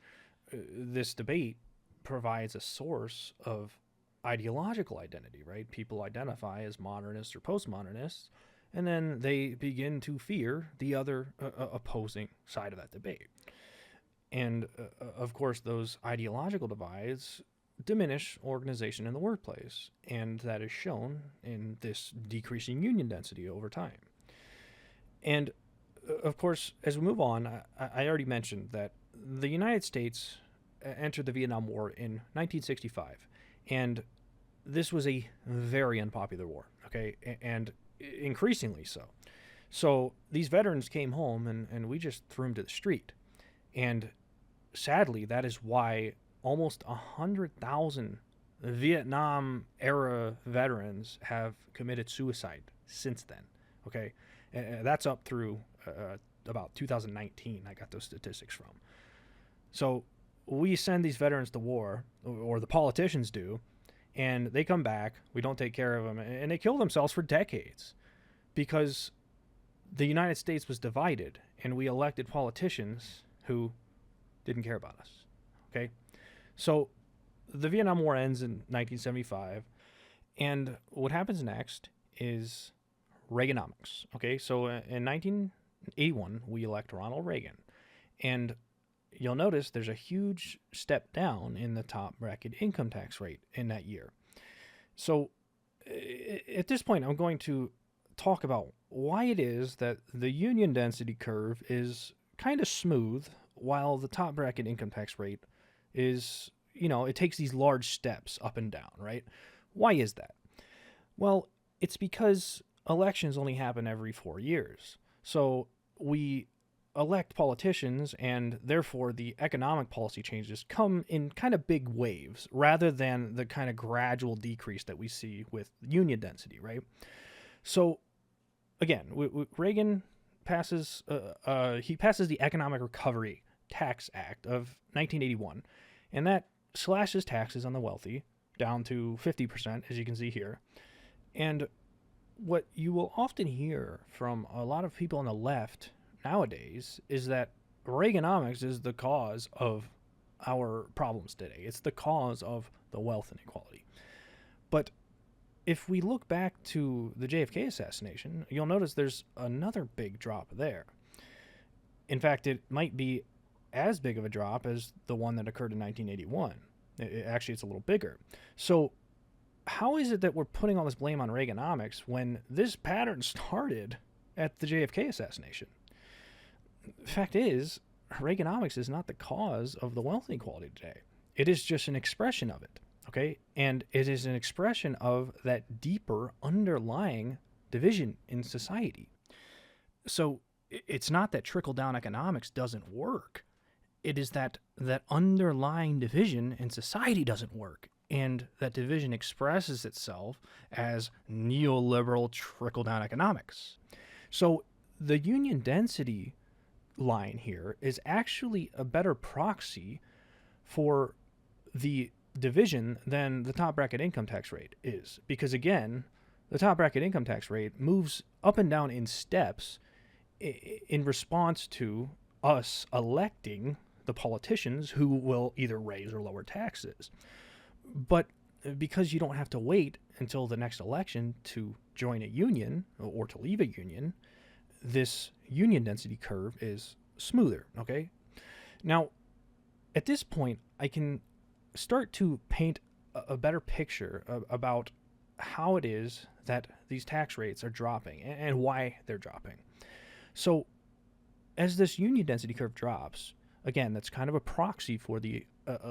This debate provides a source of ideological identity, right? People identify as modernists or postmodernists, and then they begin to fear the other opposing side of that debate. And, of course, those ideological divides diminish organization in the workplace, and that is shown in this decreasing union density over time. And of course, as we move on, I already mentioned that the United States entered the Vietnam War in 1965, and this was a very unpopular war, okay, and increasingly so. So these veterans came home, and we just threw them to the street. And sadly, that is why almost 100,000 Vietnam-era veterans have committed suicide since then, okay? And that's up through about 2019, I got those statistics from. So we send these veterans to war, or the politicians do, and they come back, we don't take care of them, and they kill themselves for decades because the United States was divided, and we elected politicians who didn't care about us, okay? So the Vietnam War ends in 1975, and what happens next is Reaganomics, okay? So in 1981, we elect Ronald Reagan, and you'll notice there's a huge step down in the top bracket income tax rate in that year. So at this point, I'm going to talk about why it is that the union density curve is kind of smooth while the top bracket income tax rate is, it takes these large steps up and down, right? Why is that? Well, it's because elections only happen every 4 years. So we elect politicians, and therefore the economic policy changes come in kind of big waves rather than the kind of gradual decrease that we see with union density, right? So again, Reagan passes the Economic Recovery Tax Act of 1981, and that slashes taxes on the wealthy down to 50%, as you can see here. And what you will often hear from a lot of people on the left nowadays is that Reaganomics is the cause of our problems today. It's the cause of the wealth inequality. But if we look back to the JFK assassination, you'll notice there's another big drop there. In fact, it might be as big of a drop as the one that occurred in 1981. Actually, it's a little bigger. So how is it that we're putting all this blame on Reaganomics when this pattern started at the JFK assassination? The fact is, Reaganomics is not the cause of the wealth inequality today. It is just an expression of it, okay? And it is an expression of that deeper underlying division in society. So it's not that trickle-down economics doesn't work. It is that underlying division in society doesn't work. And that division expresses itself as neoliberal trickle-down economics. So the union density line here is actually a better proxy for the division than the top bracket income tax rate is. Because again, the top bracket income tax rate moves up and down in steps in response to us electing the politicians who will either raise or lower taxes. But because you don't have to wait until the next election to join a union or to leave a union, this union density curve is smoother, okay? Now, at this point, I can start to paint a better picture about how it is that these tax rates are dropping and why they're dropping. So, as this union density curve drops, again, that's kind of a proxy for the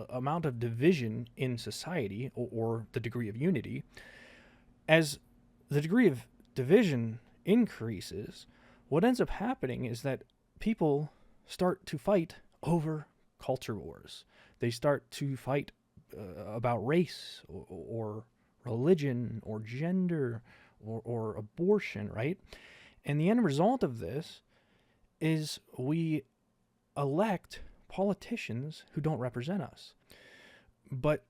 amount of division in society or the degree of unity. As the degree of division increases, what ends up happening is that people start to fight over culture wars. They start to fight about race or religion or gender or abortion, right? And the end result of this is we elect politicians who don't represent us. But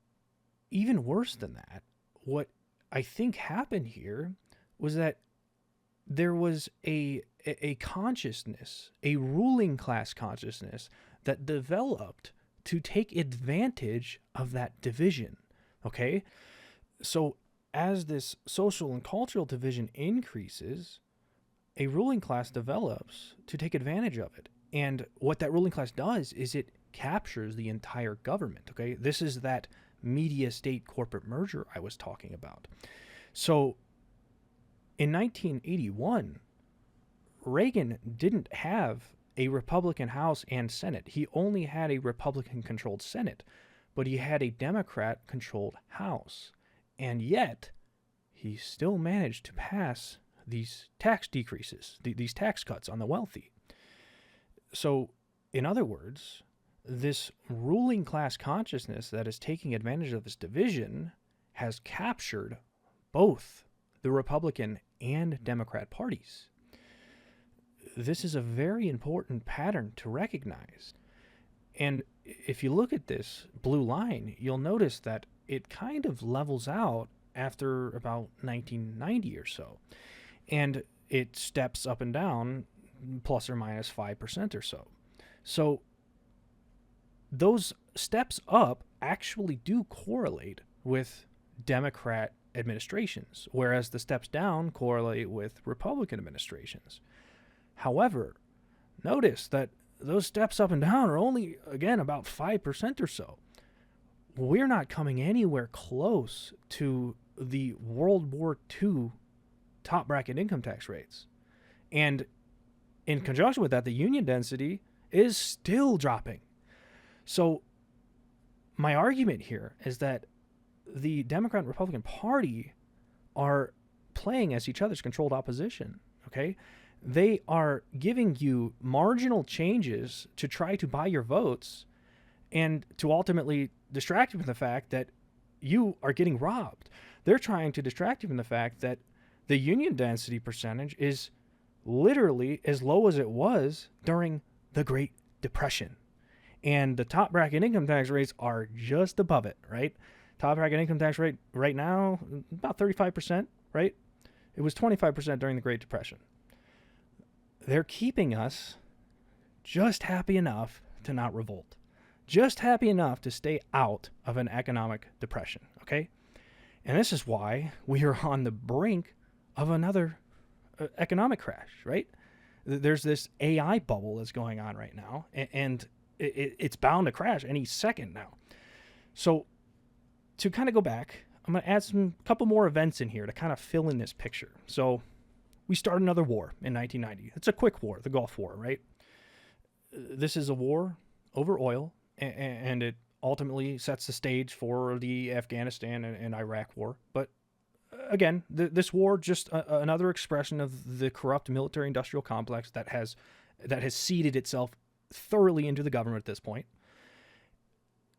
even worse than that, what I think happened here was that there was a consciousness, a ruling class consciousness that developed to take advantage of that division, okay? So as this social and cultural division increases, a ruling class develops to take advantage of it. And what that ruling class does is it captures the entire government, okay? This is that media state corporate merger I was talking about. So in 1981, Reagan didn't have a Republican House and Senate. He only had a Republican-controlled Senate, but he had a Democrat-controlled House. And yet, he still managed to pass these tax decreases, these tax cuts on the wealthy. So, in other words, this ruling class consciousness that is taking advantage of this division has captured both the Republican and Democrat parties. This is a very important pattern to recognize. And if you look at this blue line, you'll notice that it kind of levels out after about 1990 or so. And it steps up and down plus or minus 5% or so. So those steps up actually do correlate with Democrat administrations, whereas the steps down correlate with Republican administrations. However, notice that those steps up and down are only, again, about 5% or so. We're not coming anywhere close to the World War II top bracket income tax rates. And in conjunction with that, the union density is still dropping. So my argument here is that the Democrat and Republican Party are playing as each other's controlled opposition, okay? They are giving you marginal changes to try to buy your votes and to ultimately distract you from the fact that you are getting robbed. They're trying to distract you from the fact that the union density percentage is literally as low as it was during the Great Depression. And the top bracket income tax rates are just above it, right? Top bracket income tax rate right now, about 35%, right? It was 25% during the Great Depression. They're keeping us just happy enough to not revolt. Just happy enough to stay out of an economic depression, okay? And this is why we are on the brink of another economic crash, right? There's this AI bubble that's going on right now, and it's bound to crash any second now. So to kind of go back, I'm going to add some couple more events in here to kind of fill in this picture. So we start another war in 1990. It's a quick war, the Gulf War, right? This is a war over oil, and it ultimately sets the stage for the Afghanistan and Iraq war. But again, this war just another expression of the corrupt military-industrial complex that has seeded itself thoroughly into the government at this point.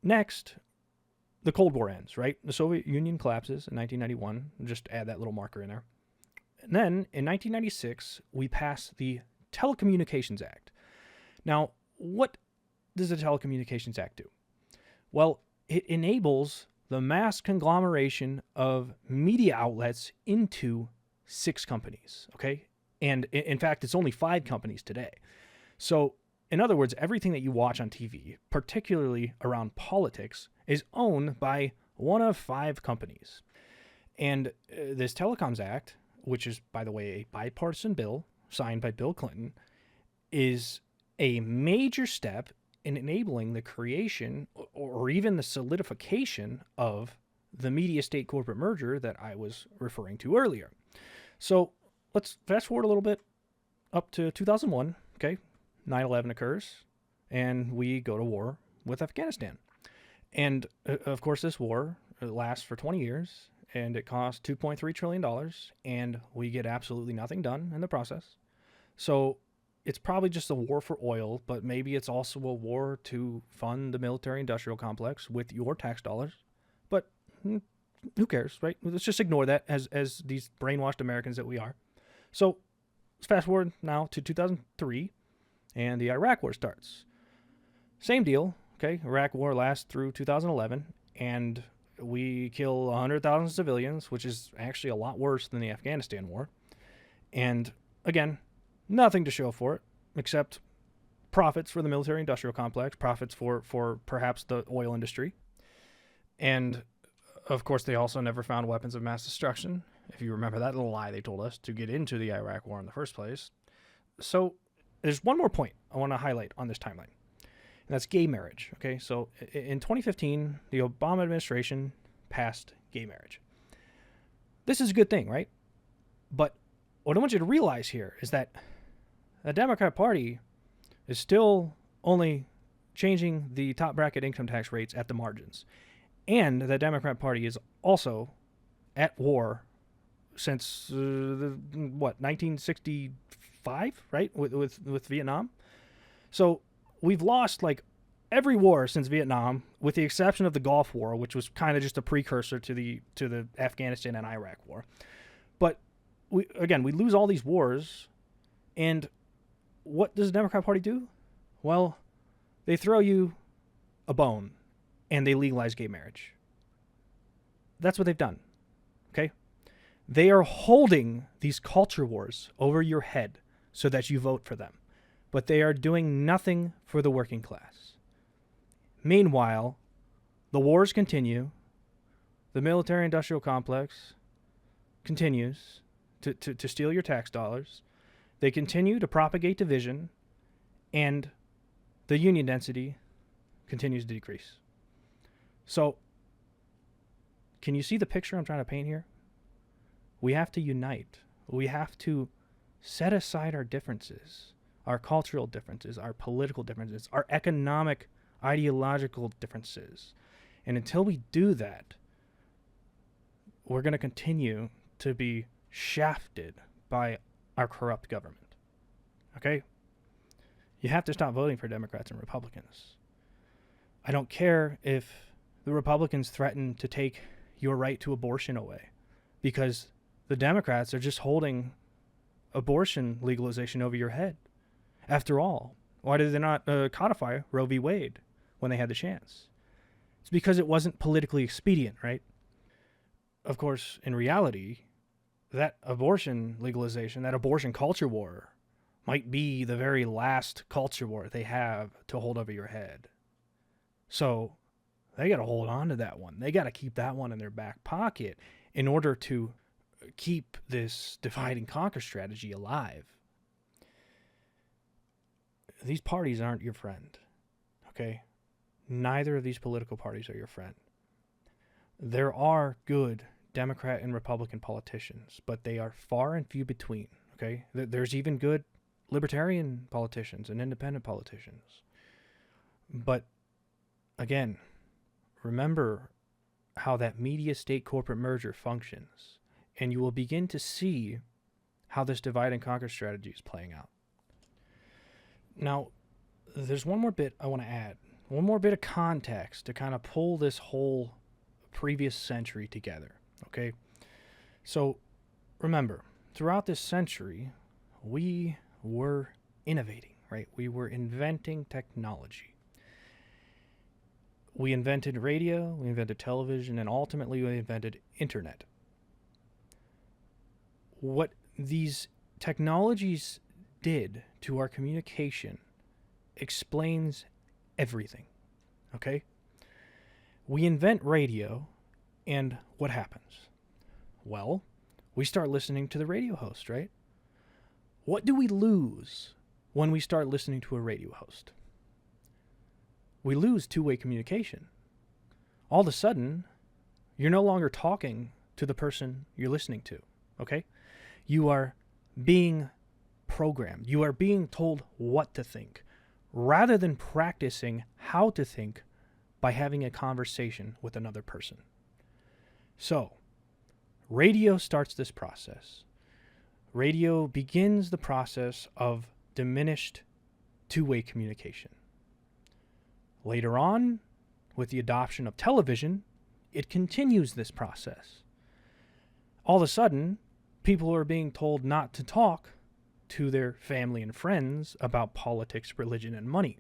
Next, the Cold War ends, right? The Soviet Union collapses in 1991. Just add that little marker in there. And then in 1996, we pass the Telecommunications Act. Now, what does the Telecommunications Act do? Well, it enables the mass conglomeration of media outlets into 6 companies, okay? And in fact, it's only 5 companies today. So, in other words, everything that you watch on TV, particularly around politics, is owned by one of 5 companies. And this Telecoms Act, which is, by the way, a bipartisan bill signed by Bill Clinton, is a major step in enabling the creation or even the solidification of the media state corporate merger that I was referring to earlier. So let's fast forward a little bit up to 2001, okay? 9/11 occurs, and we go to war with Afghanistan. And of course, this war lasts for 20 years, and it costs $2.3 trillion, and we get absolutely nothing done in the process. So it's probably just a war for oil, but maybe it's also a war to fund the military-industrial complex with your tax dollars. But who cares, right? Let's just ignore that as these brainwashed Americans that we are. So let's fast forward now to 2003, and the Iraq War starts. Same deal, okay? Iraq War lasts through 2011, and we kill 100,000 civilians, which is actually a lot worse than the Afghanistan War. And again, nothing to show for it except profits for the military-industrial complex, profits for perhaps the oil industry. And, of course, they also never found weapons of mass destruction, if you remember that little lie they told us to get into the Iraq War in the first place. So there's one more point I want to highlight on this timeline. And that's gay marriage. Okay, so in 2015, the Obama administration passed gay marriage. This is a good thing, right? But what I want you to realize here is that the Democrat Party is still only changing the top bracket income tax rates at the margins. And the Democrat Party is also at war since, 1965, right? With Vietnam. So we've lost like every war since Vietnam, with the exception of the Gulf War, which was kind of just a precursor to the Afghanistan and Iraq War. But we lose all these wars, and what does the Democrat Party do? Well, they throw you a bone, and they legalize gay marriage. That's what they've done, okay? They are holding these culture wars over your head so that you vote for them, but they are doing nothing for the working class. Meanwhile, the wars continue. The military-industrial complex continues to steal your tax dollars. They continue to propagate division, and the union density continues to decrease. So, can you see the picture I'm trying to paint here? We have to unite. We have to set aside our differences, our cultural differences, our political differences, our economic, ideological differences. And until we do that, we're going to continue to be shafted by our corrupt government. Okay? You have to stop voting for Democrats and Republicans. I don't care if the Republicans threaten to take your right to abortion away, because the Democrats are just holding abortion legalization over your head. After all, why did they not codify Roe v. Wade when they had the chance? It's because it wasn't politically expedient, right? Of course, in reality, that abortion legalization, that abortion culture war, might be the very last culture war they have to hold over your head. So they got to hold on to that one. They got to keep that one in their back pocket in order to keep this divide and conquer strategy alive. These parties aren't your friend, okay? Neither of these political parties are your friend. There are good Democrat and Republican politicians, but they are far and few between, okay? There's even good libertarian politicians and independent politicians. But again, remember how that media-state corporate merger functions, and you will begin to see how this divide and conquer strategy is playing out. Now, there's one more bit I want to add, one more bit of context to kind of pull this whole previous century together, okay? So, remember, throughout this century, we were innovating, right? We were inventing technology. We invented radio, we invented television, and ultimately we invented internet. What these technologies did to our communication explains everything, okay? We invent radio, and what happens? Well, we start listening to the radio host, right? What do we lose when we start listening to a radio host? We lose two-way communication. All of a sudden, you're no longer talking to the person you're listening to, okay? You are being programmed. You are being told what to think, rather than practicing how to think by having a conversation with another person. So, radio starts this process. Radio begins the process of diminished two-way communication. Later on, with the adoption of television, it continues this process. All of a sudden, people are being told not to talk to their family and friends about politics, religion, and money.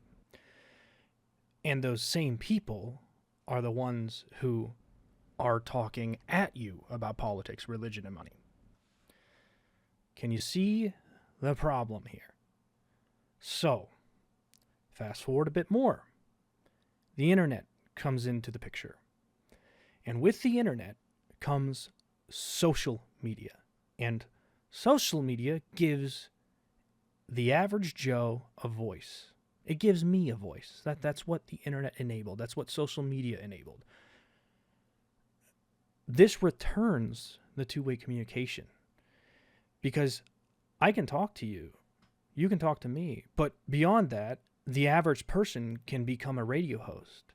And those same people are the ones who are talking at you about politics, religion, and money. Can you see the problem here? So, fast forward a bit more. The internet comes into the picture. And with the internet comes social media. And social media gives the average Joe a voice. It gives me a voice. That's what the internet enabled. That's what social media enabled. This returns the two-way communication, because I can talk to you, you can talk to me, but beyond that, the average person can become a radio host.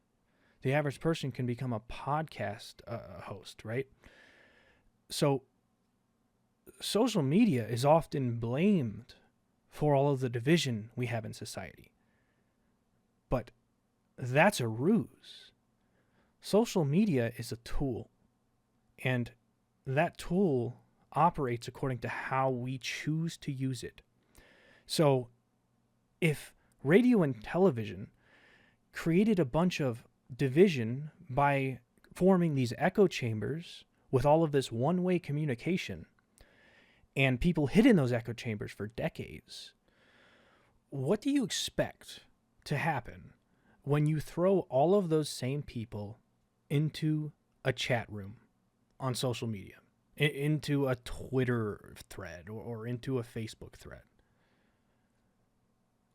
The average person can become a podcast host, right? So social media is often blamed for all of the division we have in society. But that's a ruse. Social media is a tool, and that tool operates according to how we choose to use it. So if radio and television created a bunch of division by forming these echo chambers with all of this one-way communication, and people hid in those echo chambers for decades, what do you expect to happen when you throw all of those same people into a chat room on social media, into a Twitter thread, or into a Facebook thread?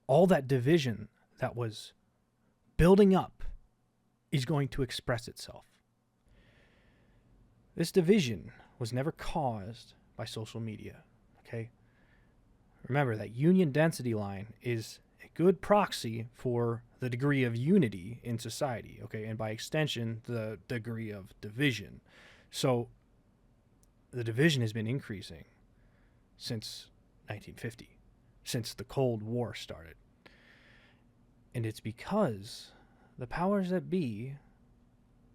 All that division that was building up is going to express itself. This division was never caused by social media, okay? Remember that union density line is a good proxy for the degree of unity in society, okay? And by extension, the degree of division. So the division has been increasing since 1950, since the Cold War started. And it's because the powers that be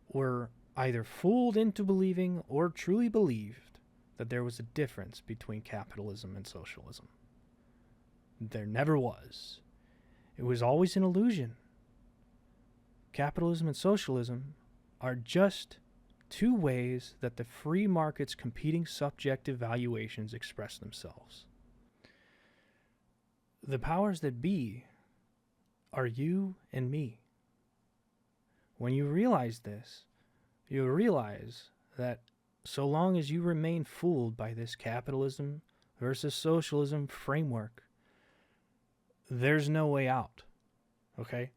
were either fooled into believing or truly believed that there was a difference between capitalism and socialism. There never was. It was always an illusion. Capitalism and socialism are just two ways that the free market's competing subjective valuations express themselves. The powers that be are you and me. When you realize this, you realize that so long as you remain fooled by this capitalism versus socialism framework, there's no way out, okay?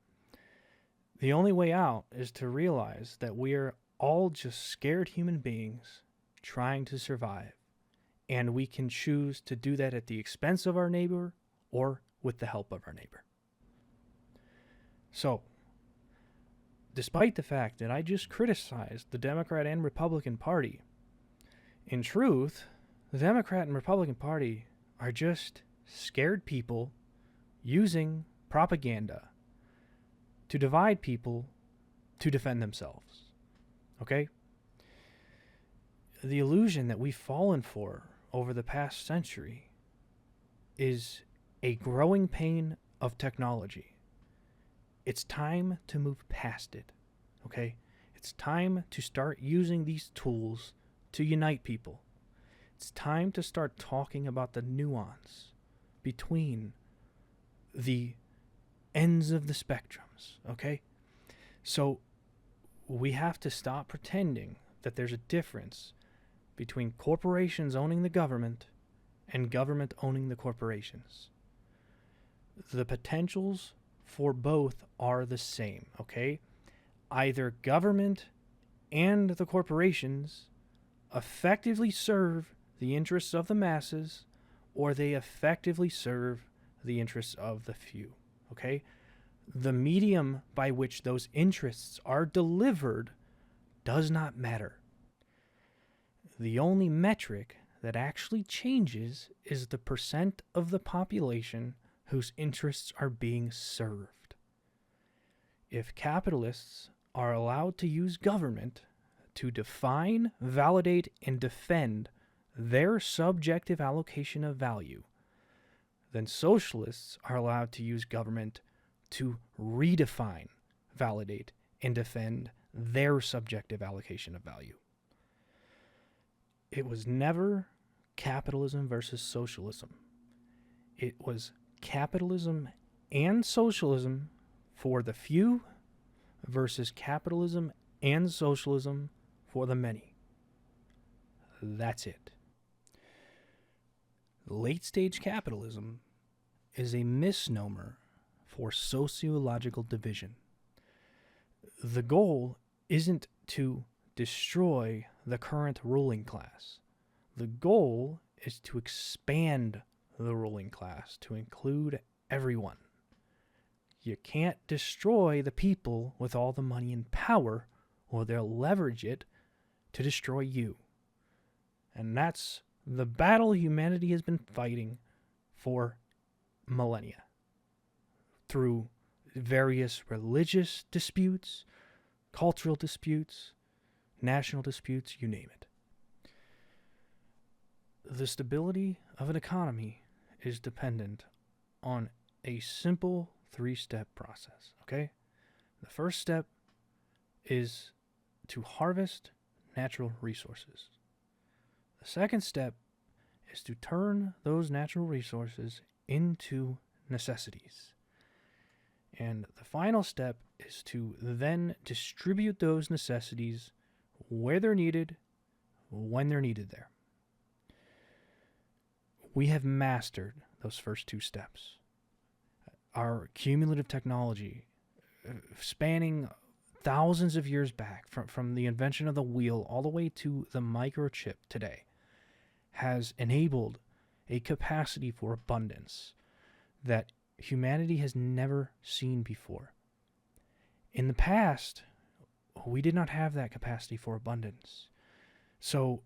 The only way out is to realize that we are all just scared human beings trying to survive, and we can choose to do that at the expense of our neighbor or with the help of our neighbor. So, despite the fact that I just criticized the Democrat and Republican Party, in truth, the Democrat and Republican Party are just scared people using propaganda to divide people to defend themselves. Okay? The illusion that we've fallen for over the past century is a growing pain of technology. It's time to move past it, okay? It's time to start using these tools to unite people. It's time to start talking about the nuance between the ends of the spectrums, okay? So we have to stop pretending that there's a difference between corporations owning the government and government owning the corporations. The potentials for both are the same, okay? Either government and the corporations effectively serve the interests of the masses, or they effectively serve the interests of the few, okay? The medium by which those interests are delivered does not matter. The only metric that actually changes is the percent of the population whose interests are being served. If capitalists are allowed to use government to define, validate, and defend their subjective allocation of value, then socialists are allowed to use government to redefine, validate, and defend their subjective allocation of value. It was never capitalism versus socialism. It was capitalism and socialism for the few versus capitalism and socialism for the many. That's it. Late-stage capitalism is a misnomer for sociological division. The goal isn't to destroy the current ruling class. The goal is to expand the ruling class to include everyone. You can't destroy the people with all the money and power, or they'll leverage it to destroy you. And that's the battle humanity has been fighting for millennia. Through various religious disputes, cultural disputes, national disputes, you name it. The stability of an economy is dependent on a simple 3-step process, okay? The first step is to harvest natural resources. The second step is to turn those natural resources into necessities. And the final step is to then distribute those necessities where they're needed, when they're needed there. We have mastered those first 2 steps. Our cumulative technology, spanning thousands of years back, from the invention of the wheel all the way to the microchip today, has enabled a capacity for abundance that humanity has never seen before. In the past, we did not have that capacity for abundance. So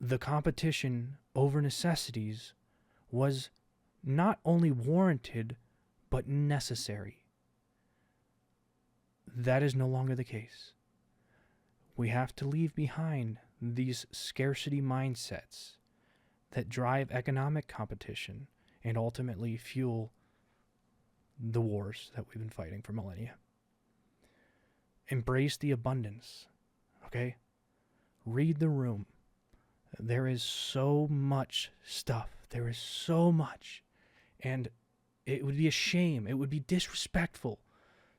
the competition over necessities was not only warranted, but necessary. That is no longer the case. We have to leave behind these scarcity mindsets that drive economic competition and ultimately fuel the wars that we've been fighting for millennia. Embrace the abundance, okay? Read the room. There is so much stuff. There is so much. And it would be a shame, it would be disrespectful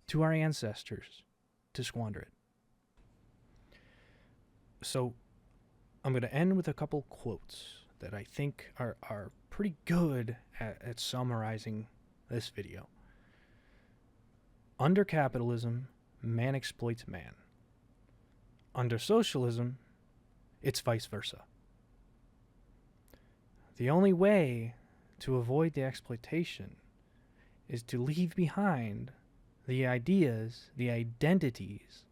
to our ancestors to squander it. So I'm going to end with a couple quotes that I think are pretty good at summarizing this video. Under capitalism, man exploits man. Under socialism, it's vice versa. The only way to avoid the exploitation is to leave behind the ideas, the identities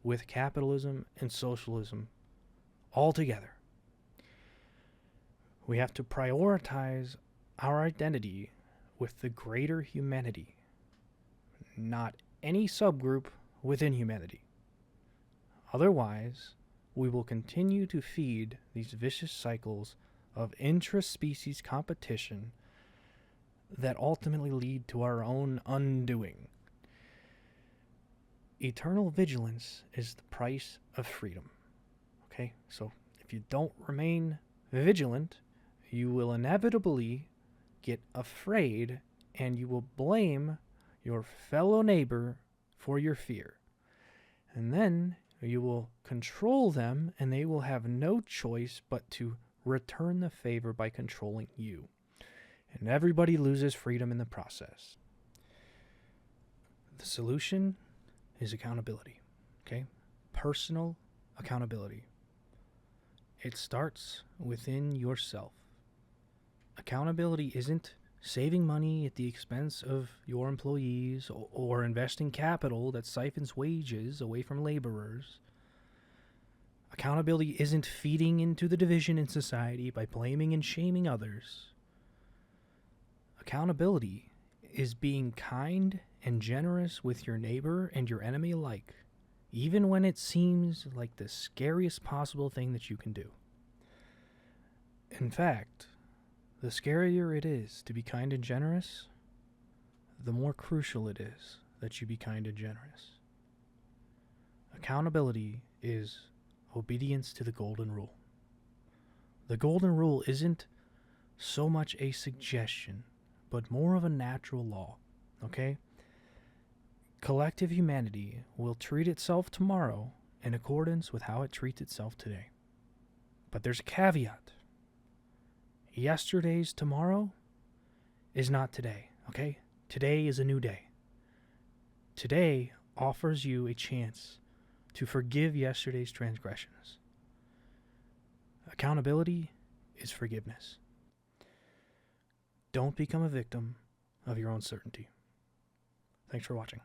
with capitalism and socialism altogether. We have to prioritize our identity with the greater humanity, not any subgroup within humanity. Otherwise, we will continue to feed these vicious cycles of intra-species competition that ultimately lead to our own undoing. Eternal vigilance is the price of freedom. Okay? So if you don't remain vigilant, you will inevitably get afraid and you will blame your fellow neighbor for your fear. And then you will control them and they will have no choice but to return the favor by controlling you. And everybody loses freedom in the process. The solution is accountability, okay? Personal accountability. It starts within yourself. Accountability isn't saving money at the expense of your employees or investing capital that siphons wages away from laborers. Accountability isn't feeding into the division in society by blaming and shaming others. Accountability is being kind and generous with your neighbor and your enemy alike, even when it seems like the scariest possible thing that you can do. In fact, the scarier it is to be kind and generous, the more crucial it is that you be kind and generous. Accountability is obedience to the golden rule. The golden rule isn't so much a suggestion, but more of a natural law, okay? Collective humanity will treat itself tomorrow in accordance with how it treats itself today. But there's a caveat. Yesterday's tomorrow is not today, okay? Today is a new day. Today offers you a chance to forgive yesterday's transgressions. Accountability is forgiveness. Don't become a victim of your own certainty. Thanks for watching.